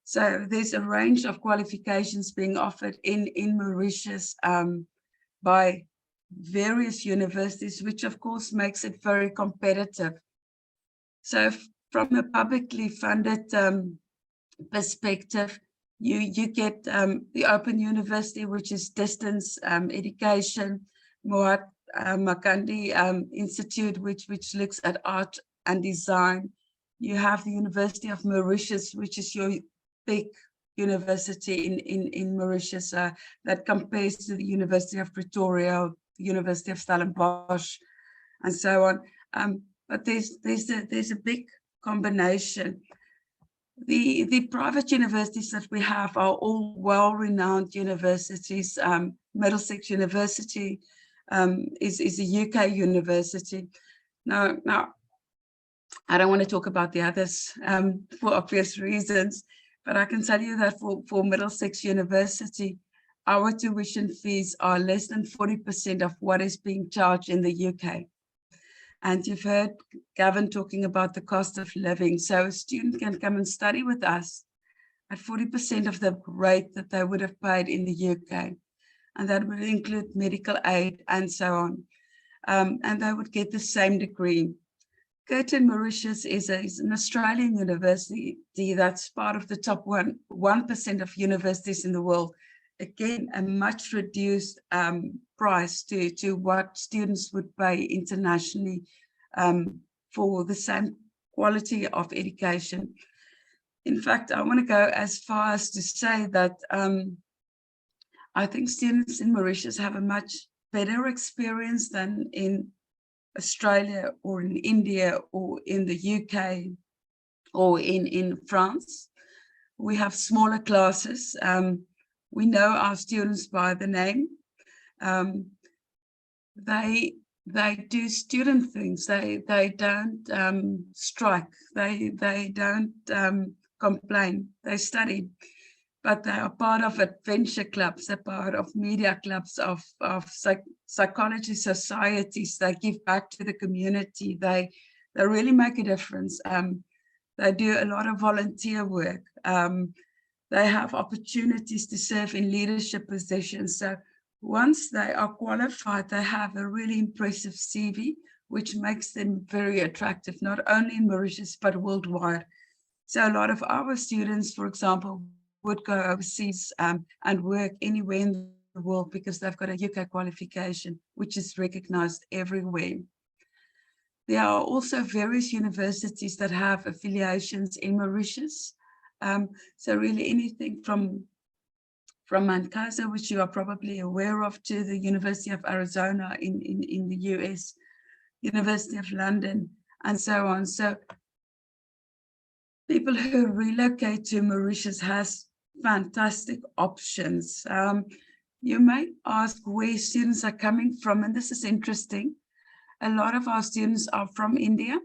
So there's a range of qualifications being offered in Mauritius by various universities, which of course makes it very competitive. So from a publicly funded perspective, you get the Open University, which is distance education, Makandi Institute, which looks at art and design. You have the University of Mauritius, which is your big university in Mauritius that compares to the University of Pretoria, the University of Stellenbosch. and so on. But there's a big combination. The private universities that we have are all well-renowned universities. Middlesex University is a UK university. Now, I don't want to talk about the others for obvious reasons, but I can tell you that for Middlesex University, our tuition fees are less than 40% of what is being charged in the UK. And you've heard Gavin talking about the cost of living. So a student can come and study with us at 40% of the rate that they would have paid in the UK. And that would include medical aid and so on. And they would get the same degree. Curtin Mauritius is an Australian university that's part of the top 1% of universities in the world. Again, a much reduced price to what students would pay internationally for the same quality of education. In fact, I want to go as far as to say that I think students in Mauritius have a much better experience than in Australia or in India or in the UK or in France. We have smaller classes. We know our students by the name. They do student things. They don't strike. They don't complain. They study, but they are part of adventure clubs. They're part of media clubs, of psychology societies. They give back to the community. They really make a difference. They do a lot of volunteer work. They have opportunities to serve in leadership positions. So once they are qualified, they have a really impressive CV, which makes them very attractive, not only in Mauritius, but worldwide. So a lot of our students, for example, would go overseas and work anywhere in the world because they've got a UK qualification, which is recognized everywhere. There are also various universities that have affiliations in Mauritius. So really anything from Mankato, which you are probably aware of, to the University of Arizona in the US, University of London, and so on. So people who relocate to Mauritius has fantastic options. You may ask where students are coming from, and this is interesting. A lot of our students are from India,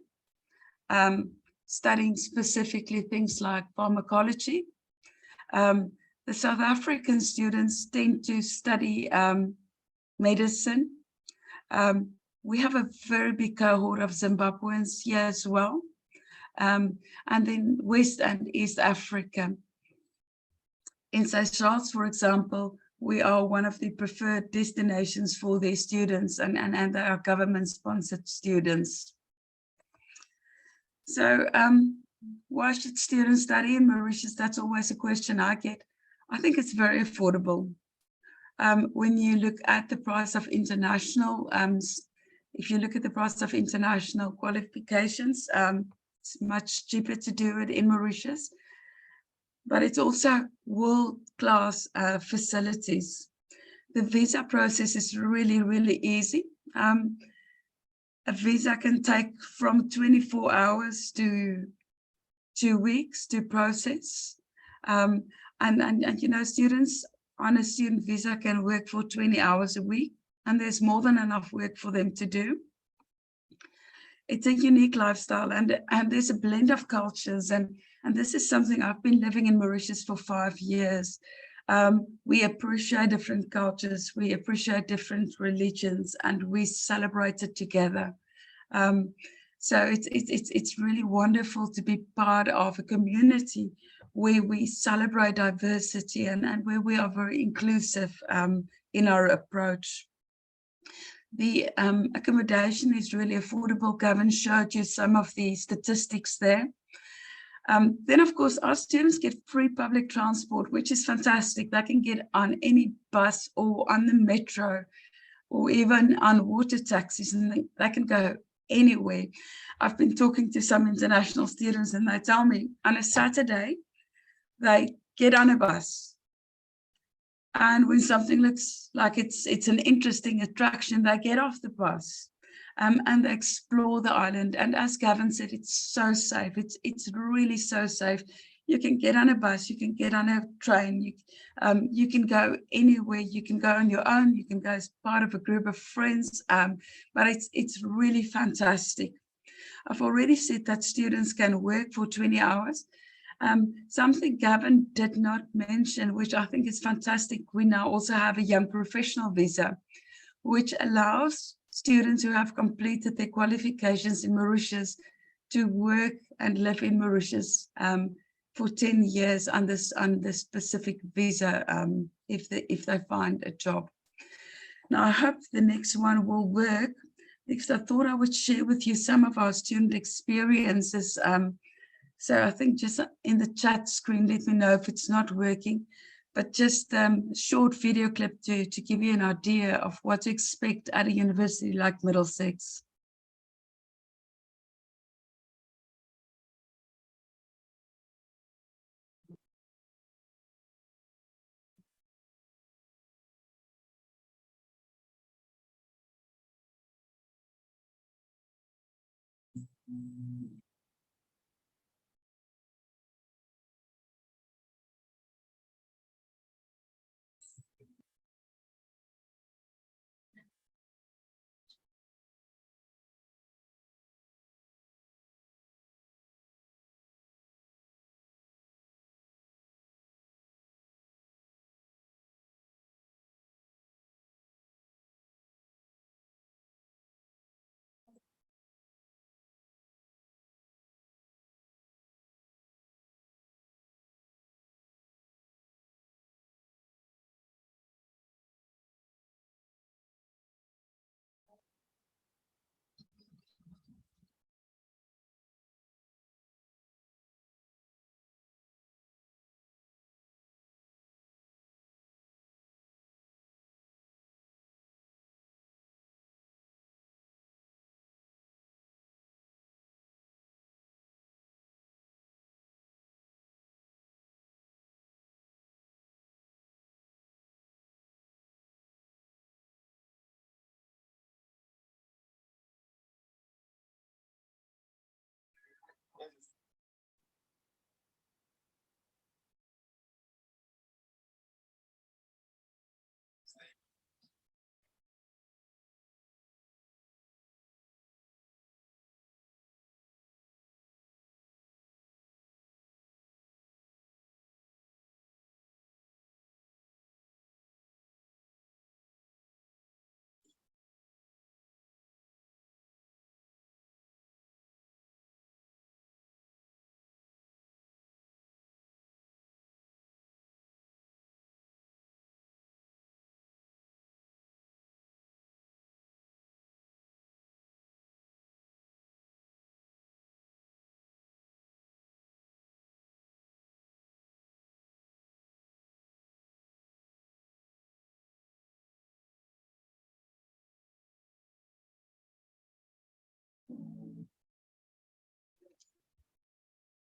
studying specifically things like pharmacology. The South African students tend to study medicine. We have a very big cohort of Zimbabweans here as well. And then West and East Africa. In Seychelles, for example, we are one of the preferred destinations for their students, and they are government-sponsored students. So why should students study in Mauritius? That's always a question I get. I think it's very affordable. When you look at the price of international, if you look at the price of international qualifications, it's much cheaper to do it in Mauritius, but it's also world-class facilities. The visa process is really, really easy. A visa can take from 24 hours to 2 weeks to process. And you know, students on a student visa can work for 20 hours a week, and there's more than enough work for them to do. It's a unique lifestyle, and there's a blend of cultures, and this is something I've been living in Mauritius for 5 years. We appreciate different cultures, we appreciate different religions, and we celebrate it together. So it's really wonderful to be part of a community where we celebrate diversity and where we are very inclusive in our approach. The accommodation is really affordable. Gavin showed you some of the statistics there. Then, of course, our students get free public transport, which is fantastic. They can get on any bus or on the metro or even on water taxis, and they can go anywhere. I've been talking to some international students, and they tell me on a Saturday, they get on a bus. And when something looks like it's an interesting attraction, they get off the bus. and they explore the island. And as Gavin said, it's so safe. It's really so safe. You can get on a bus, you can get on a train, you can go anywhere, you can go on your own, you can go as part of a group of friends, but it's really fantastic. I've already said that students can work for 20 hours. Something Gavin did not mention, which I think is fantastic, we now also have a young professional visa, which allows students who have completed their qualifications in Mauritius to work and live in Mauritius for 10 years on this specific visa, if they find a job. Now, I hope the next one will work, because I thought I would share with you some of our student experiences. So I think just in the chat screen, let me know if it's not working, but just a short video clip to give you an idea of what to expect at a university like Middlesex.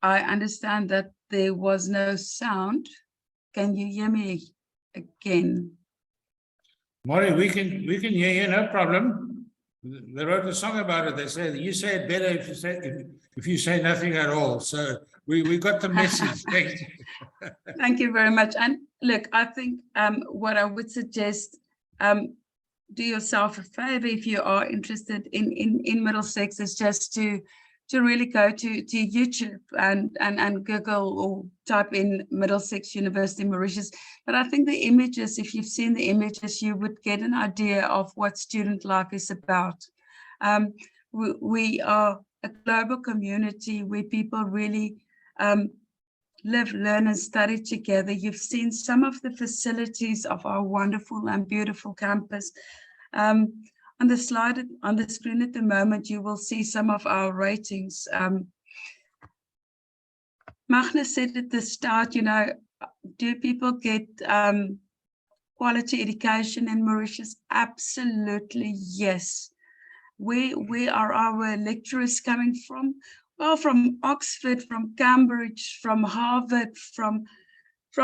I understand that there was no sound. Can you hear me again? Maury, we can hear you, no problem. They wrote a song about it. They say you say it better if you say nothing at all. So we got the message. Thank you. Thank you very much. And look, I think what I would suggest, do yourself a favor if you are interested in Middlesex, is just to really go to YouTube and Google or type in Middlesex University Mauritius. But I think the images, if you've seen the images, you would get an idea of what student life is about. We are a global community where people really live, learn, and study together. You've seen some of the facilities of our wonderful and beautiful campus. On the slide, on the screen at the moment, you will see some of our ratings. Magnus said at the start, you know, do people get quality education in Mauritius? Absolutely, yes. Where are our lecturers coming from? Well, from Oxford, from Cambridge, from Harvard, from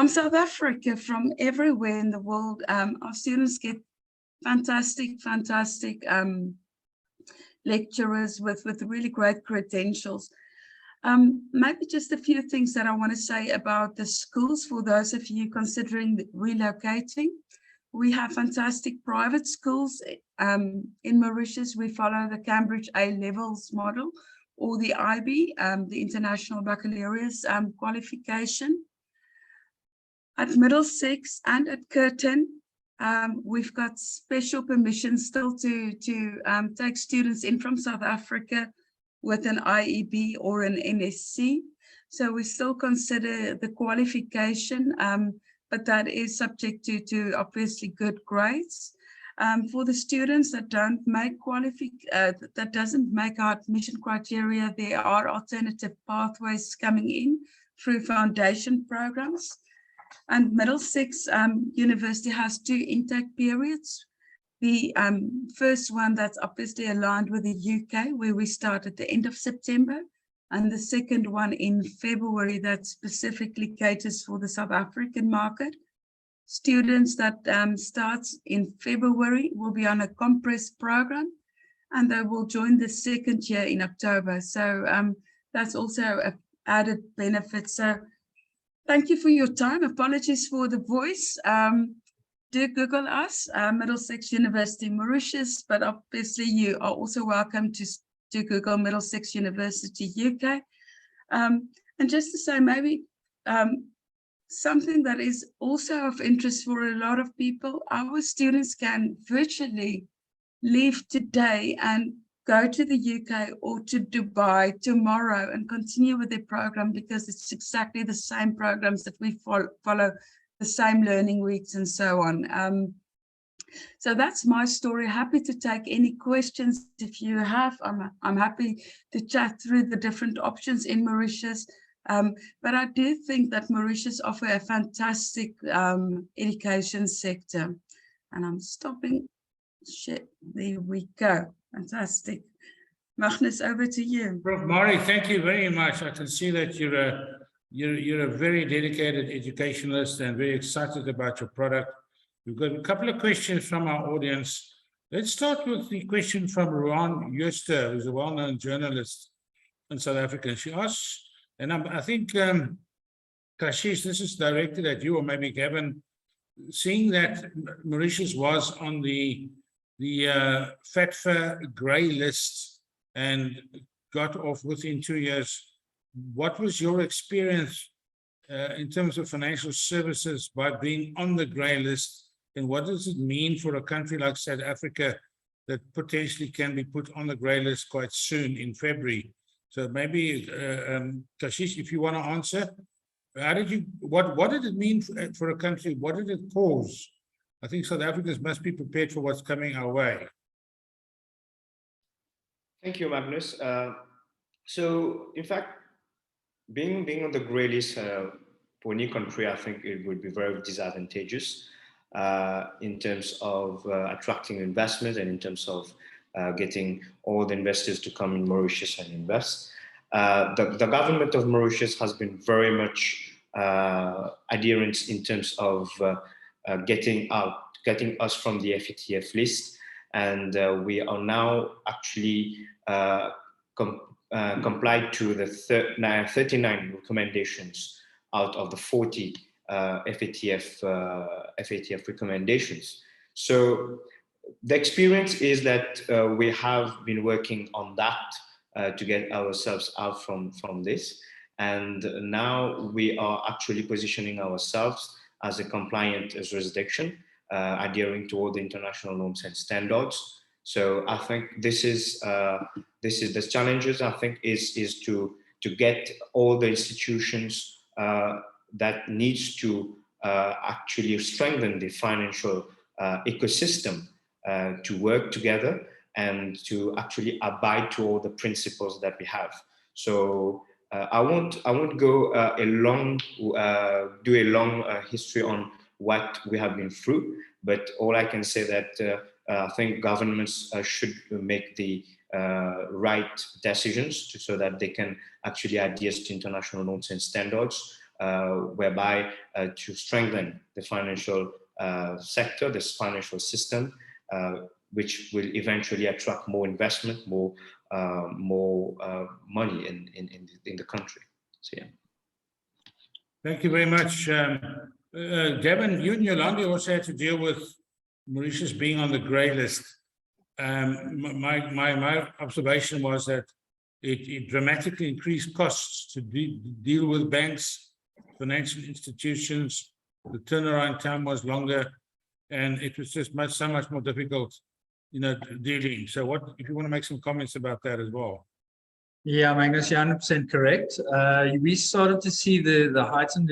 South Africa, from everywhere in the world. Our students get fantastic lecturers with really great credentials. Maybe just a few things that I want to say about the schools for those of you considering relocating. We have fantastic private schools in Mauritius. We follow the Cambridge A-levels model, or the IB, the International Baccalaureate qualification. At Middlesex and at Curtin, we've got special permission still to take students in from South Africa with an IEB or an NSC. So we still consider the qualification, but that is subject to obviously good grades. For the students that don't make that doesn't make our admission criteria, there are alternative pathways coming in through foundation programs. And Middlesex University has 2 intake periods. The first one that's obviously aligned with the UK, where we start at the end of September, and the second one in February that specifically caters for the South African market. Students that starts in February will be on a compressed program, and they will join the second year in October. So that's also an added benefit. So thank you for your time. Apologies for the voice. Do Google us, Middlesex University Mauritius, but obviously you are also welcome to Google Middlesex University UK. And just to say, maybe something that is also of interest for a lot of people, our students can virtually leave today and go to the UK or to Dubai tomorrow and continue with their program, because it's exactly the same programs that we follow, the same learning weeks and so on. So that's my story. Happy to take any questions if you have. I'm happy to chat through the different options in Mauritius. But I do think that Mauritius offers a fantastic education sector. And I'm stopping. Shit, there we go. Fantastic. Magnus, over to you. Prof. Maury, thank you very much. I can see that you're a very dedicated educationalist and very excited about your product. We've got a couple of questions from our audience. Let's start with the question from Ruan Juster, who's a well-known journalist in South Africa. She asks, and I think, Kashish, this is directed at you, or maybe Gavin, seeing that Mauritius was on the FATFA grey list and got off within 2 years, what was your experience in terms of financial services by being on the grey list? And what does it mean for a country like South Africa that potentially can be put on the grey list quite soon in February? So maybe, Kashish, if you want to answer, what did it mean for a country? What did it cause? I think South Africans must be prepared for what's coming our way. Thank you, Magnus. So, in fact, being on the grey list for any country, I think it would be very disadvantageous in terms of attracting investment and in terms of getting all the investors to come in Mauritius and invest. The government of Mauritius has been very much adherent in terms of getting us from the FATF list, and we are now actually complied to the 39 recommendations out of the 40 FATF recommendations. So the experience is that we have been working on that to get ourselves out from this, and now we are actually positioning ourselves as a compliant jurisdiction, adhering to all the international norms and standards. So I think this is the challenges. I think is to get all the institutions that needs to actually strengthen the financial ecosystem to work together and to actually abide to all the principles that we have. So I won't go do a long history on what we have been through, but all I can say that I think governments should make the right decisions so that they can actually adhere to international norms and standards, whereby to strengthen the financial sector, this financial system, which will eventually attract more investment, more money in the country. So yeah. Thank you very much. Gavin, you and Yolanda also had to deal with Mauritius being on the grey list. My observation was that it dramatically increased costs to deal with banks, financial institutions. The turnaround time was longer, and it was just so much more difficult, dealing. So what, if you want to make some comments about that as well? Yeah, Magnus, you're 100% correct. We started to see the heightened,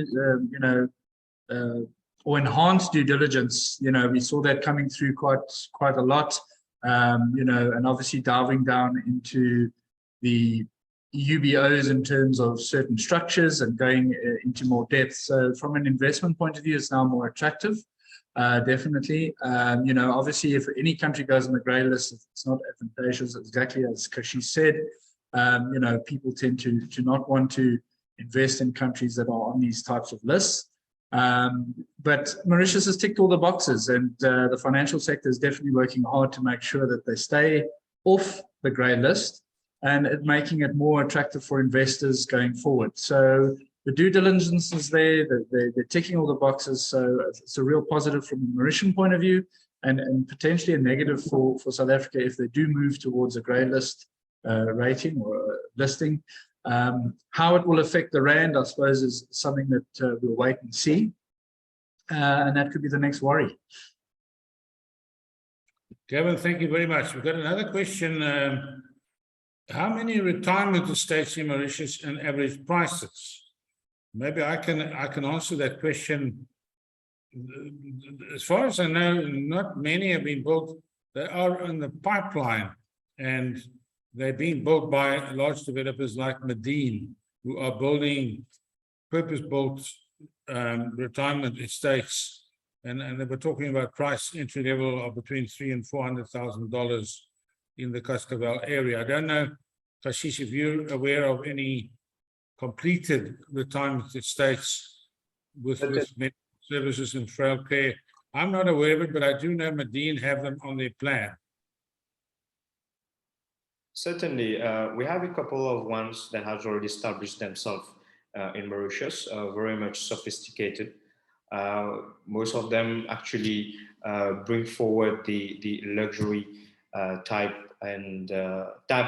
or enhanced due diligence. We saw that coming through quite a lot. And obviously diving down into the UBOs in terms of certain structures and going into more depth. So from an investment point of view, it's now more attractive. Definitely. Obviously, if any country goes on the grey list, it's not advantageous, exactly as Kashish said. People tend to not want to invest in countries that are on these types of lists. But Mauritius has ticked all the boxes, and the financial sector is definitely working hard to make sure that they stay off the grey list, and making it more attractive for investors going forward. So the due diligence is there, they're ticking all the boxes. So it's a real positive from a Mauritian point of view, and potentially a negative for South Africa if they do move towards a grey list rating or listing. How it will affect the rand, I suppose, is something that we'll wait and see, and that could be the next worry. Gavin, thank you very much. We've got another question. How many retirement estates in Mauritius and average prices? Maybe I can answer that question. As far as I know, not many have been built. They are in the pipeline, and they're being built by large developers like Medine, who are building purpose-built retirement estates. And they were talking about price entry level of between $300,000 and $400,000 in the Cascavel area. I don't know, Kashish, if you're aware of any completed retirement estates with medical services and frail care. I'm not aware of it, but I do know Medine have them on their plan. Certainly, we have a couple of ones that have already established themselves in Mauritius, very much sophisticated. Most of them actually bring forward the luxury type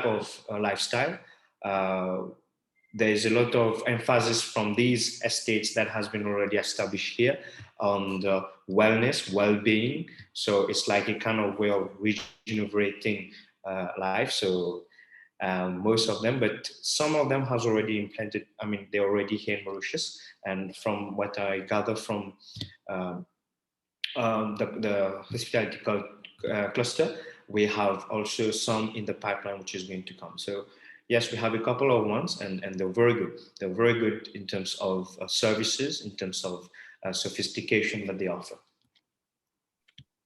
of lifestyle. There's a lot of emphasis from these estates that has been already established here on the wellness, well-being. So it's like a kind of way of regenerating life. So most of them, but some of them has already implanted. I mean, they're already here in Mauritius, and from what I gather from the hospitality cluster, we have also some in the pipeline which is going to come. So yes, we have a couple of ones, and they're very good. They're very good in terms of services, in terms of sophistication that they offer.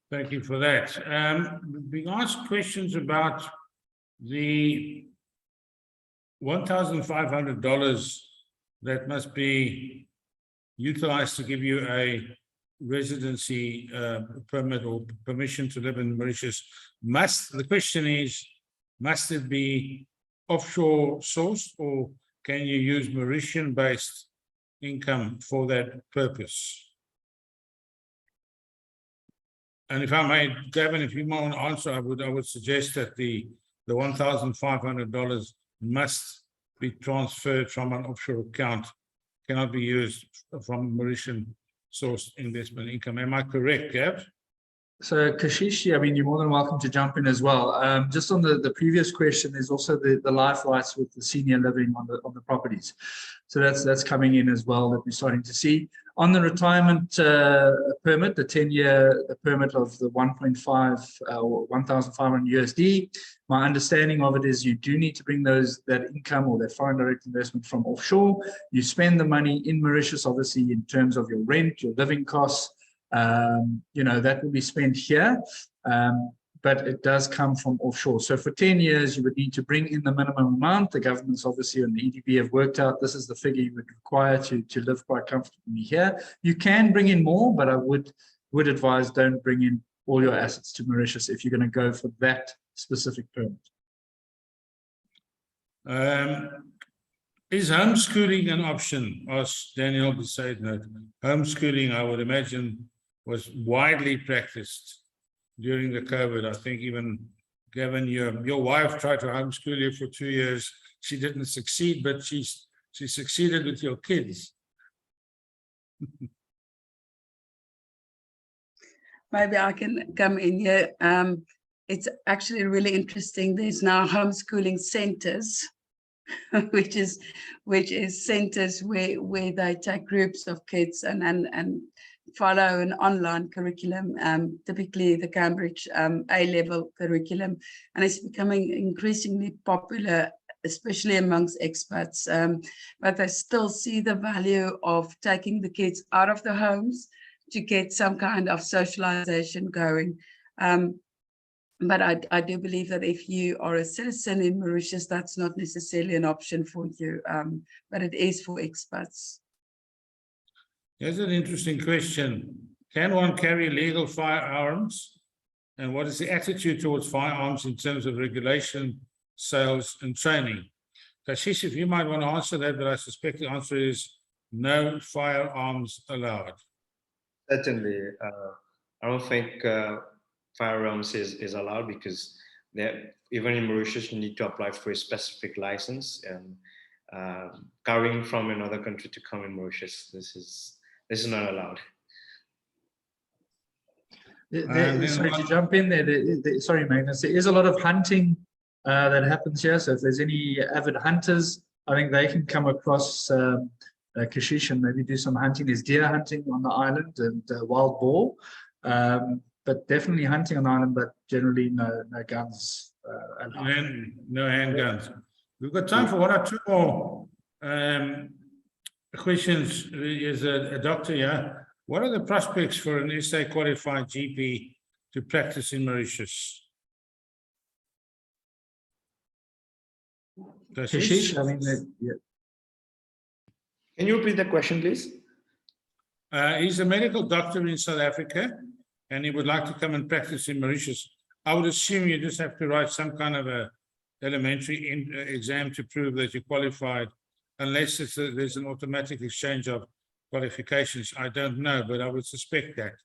Thank you for that. Being asked questions about the $1,500 that must be utilized to give you a residency permit or permission to live in Mauritius. The question is, must it be offshore sourced, or can you use Mauritian-based income for that purpose? And if I may, Gavin, if you want to answer, I would suggest that the $1,500 must be transferred from an offshore account, cannot be used from Mauritian sourced investment income. Am I correct, Gav? So Kashish, I mean, you're more than welcome to jump in as well. Just on the previous question, there's also the life rights with the senior living on the properties. So that's coming in as well, that we're starting to see. On the retirement permit, the 10-year permit of the 1.5 or 1,500 USD, my understanding of it is you do need to bring that income or that foreign direct investment from offshore. You spend the money in Mauritius, obviously, in terms of your rent, your living costs. That will be spent here, but it does come from offshore. So for 10 years, you would need to bring in the minimum amount. The governments obviously and the EDB have worked out this is the figure you would require to live quite comfortably here. You can bring in more, but I would advise don't bring in all your assets to Mauritius if you're going to go for that specific permit. Is homeschooling an option? Asked Daniel Besaidner. Homeschooling, I would imagine, was widely practiced during the COVID. I think even Gavin, your wife tried to homeschool you for 2 years. She didn't succeed, but she succeeded with your kids. Maybe I can come in here. It's actually really interesting. There's now homeschooling centers, which is centers where they take groups of kids and follow an online curriculum, typically the Cambridge A-level curriculum, and it's becoming increasingly popular, especially amongst expats. But I still see the value of taking the kids out of the homes to get some kind of socialization going. But I do believe that if you are a citizen in Mauritius, that's not necessarily an option for you, but it is for expats. Here's an interesting question. Can one carry legal firearms? And what is the attitude towards firearms in terms of regulation, sales, and training? Kashish, if you might want to answer that, but I suspect the answer is no firearms allowed. Certainly. I don't think firearms is allowed because even in Mauritius, you need to apply for a specific license, and carrying from another country to come in Mauritius, this is not allowed. Sorry to jump in there. Sorry, Magnus. There is a lot of hunting that happens here. So if there's any avid hunters, I think they can come across Kashish and maybe do some hunting. There's deer hunting on the island and wild boar, but definitely hunting on the island, but generally no guns. No handguns. We've got time for one or two more questions. There's a doctor here. What are the prospects for an SA qualified GP to practice in Mauritius? Kashish, I mean, yeah. Can you repeat the question, please? He's a medical doctor in South Africa, and he would like to come and practice in Mauritius. I would assume you just have to write some kind of a elementary exam to prove that you're qualified, unless there's an automatic exchange of qualifications. I don't know, but I would suspect that.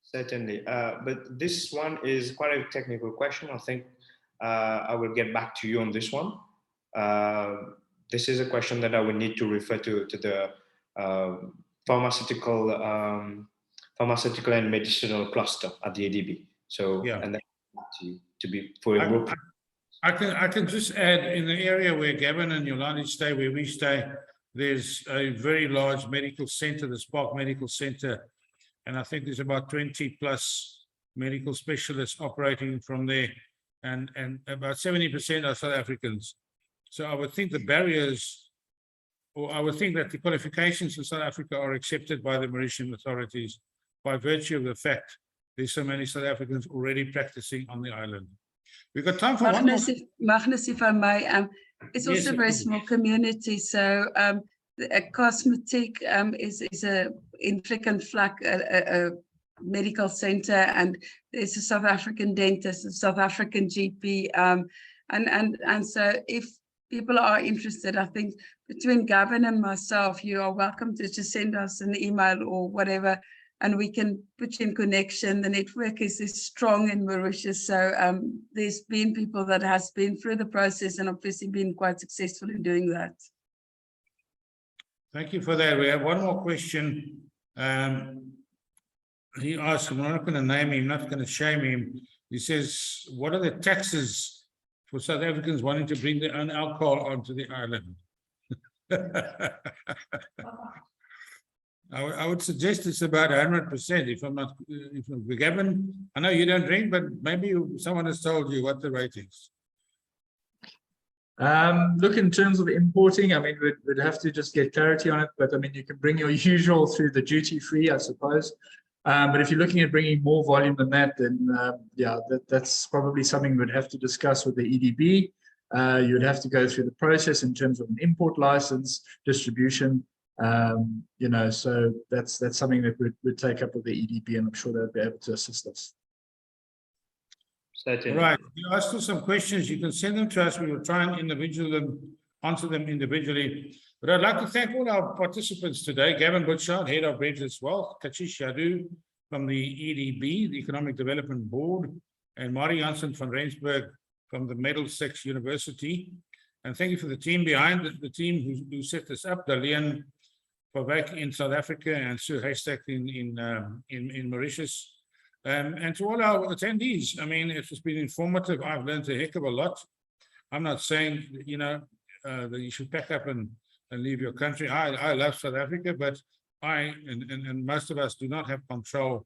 Certainly, but this one is quite a technical question. I think I will get back to you on this one. This is a question that I would need to refer to the pharmaceutical and medicinal cluster at the ADB. So, yeah. And then to be for a group. I can just add, in the area where Gavin and Yolandi stay, where we stay, there's a very large medical center, the Spark Medical Center, and I think there's about 20 plus medical specialists operating from there, and about 70% are South Africans. So I would think the barriers, or I would think that the qualifications in South Africa are accepted by the Mauritian authorities by virtue of the fact there's so many South Africans already practicing on the island. We've got time for Magnus, if I may, it's also a very small community. So a cosmetic is in Flick and Flack, a medical center, and there's a South African dentist, a South African GP, and so if people are interested, I think between Gavin and myself, you are welcome to just send us an email or whatever, and we can put you in connection. The network is strong in Mauritius, so there's been people that has been through the process and obviously been quite successful in doing that. Thank you for that. We have one more question. He asked, I'm not going to name him, not going to shame him. He says, what are the taxes for South Africans wanting to bring their own alcohol onto the island? I would suggest it's about 100%. If I'm not, if Gavin, I know you don't drink, but maybe someone has told you what the rate is. Look, in terms of importing, I mean, we'd have to just get clarity on it, but I mean, you can bring your usual through the duty free, I suppose. But if you're looking at bringing more volume than that, then yeah, that's probably something we'd have to discuss with the EDB. You would have to go through the process in terms of an import license, distribution, you know, so that's something that we'd take up with the EDB, and I'm sure they'll be able to assist us. Certainly. Right. You asked us some questions. You can send them to us. We will try and answer them individually. But I'd like to thank all our participants today. Gavin Butchart, Head of Bridges Wealth, Kashish Jadoo from the EDB, the Economic Development Board, and Jansen van Rensburg from the Middlesex University. And thank you for the team behind the team who set this up, Dalian Pavak in South Africa and Sue Heystek in Mauritius. And to all our attendees, I mean, it's been informative. I've learned a heck of a lot. I'm not saying, you know, that you should pack up and leave your country. I love South Africa, but and most of us do not have control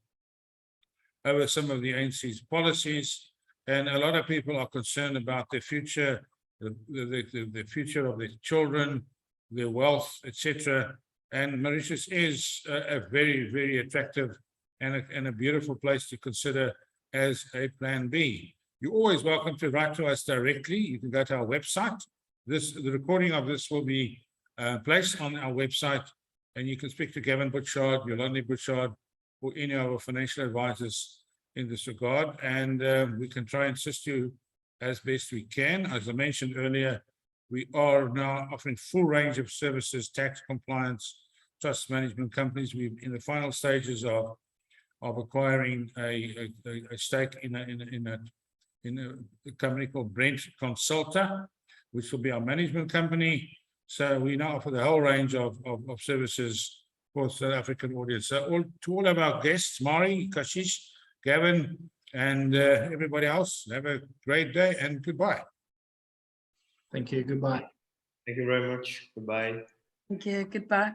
over some of the ANC's policies. And a lot of people are concerned about their future, the future of their children, their wealth, etc. And Mauritius is a very, very attractive and a beautiful place to consider as a plan B. You're always welcome to write to us directly. You can go to our website. The recording of this will be placed on our website, and you can speak to Gavin Butchart, Yolande Butchart, or any of our financial advisors in this regard, and we can try and assist you as best we can. As I mentioned earlier, we are now offering full range of services, tax compliance, trust management companies. We're in the final stages of acquiring a stake in a company called Brent Consulta, which will be our management company. So we now offer the whole range of services for South African audience. So to all of our guests, Mari, Kashish, Gavin, and everybody else, have a great day and goodbye. Thank you. Goodbye. Thank you very much. Goodbye. Thank you. Goodbye.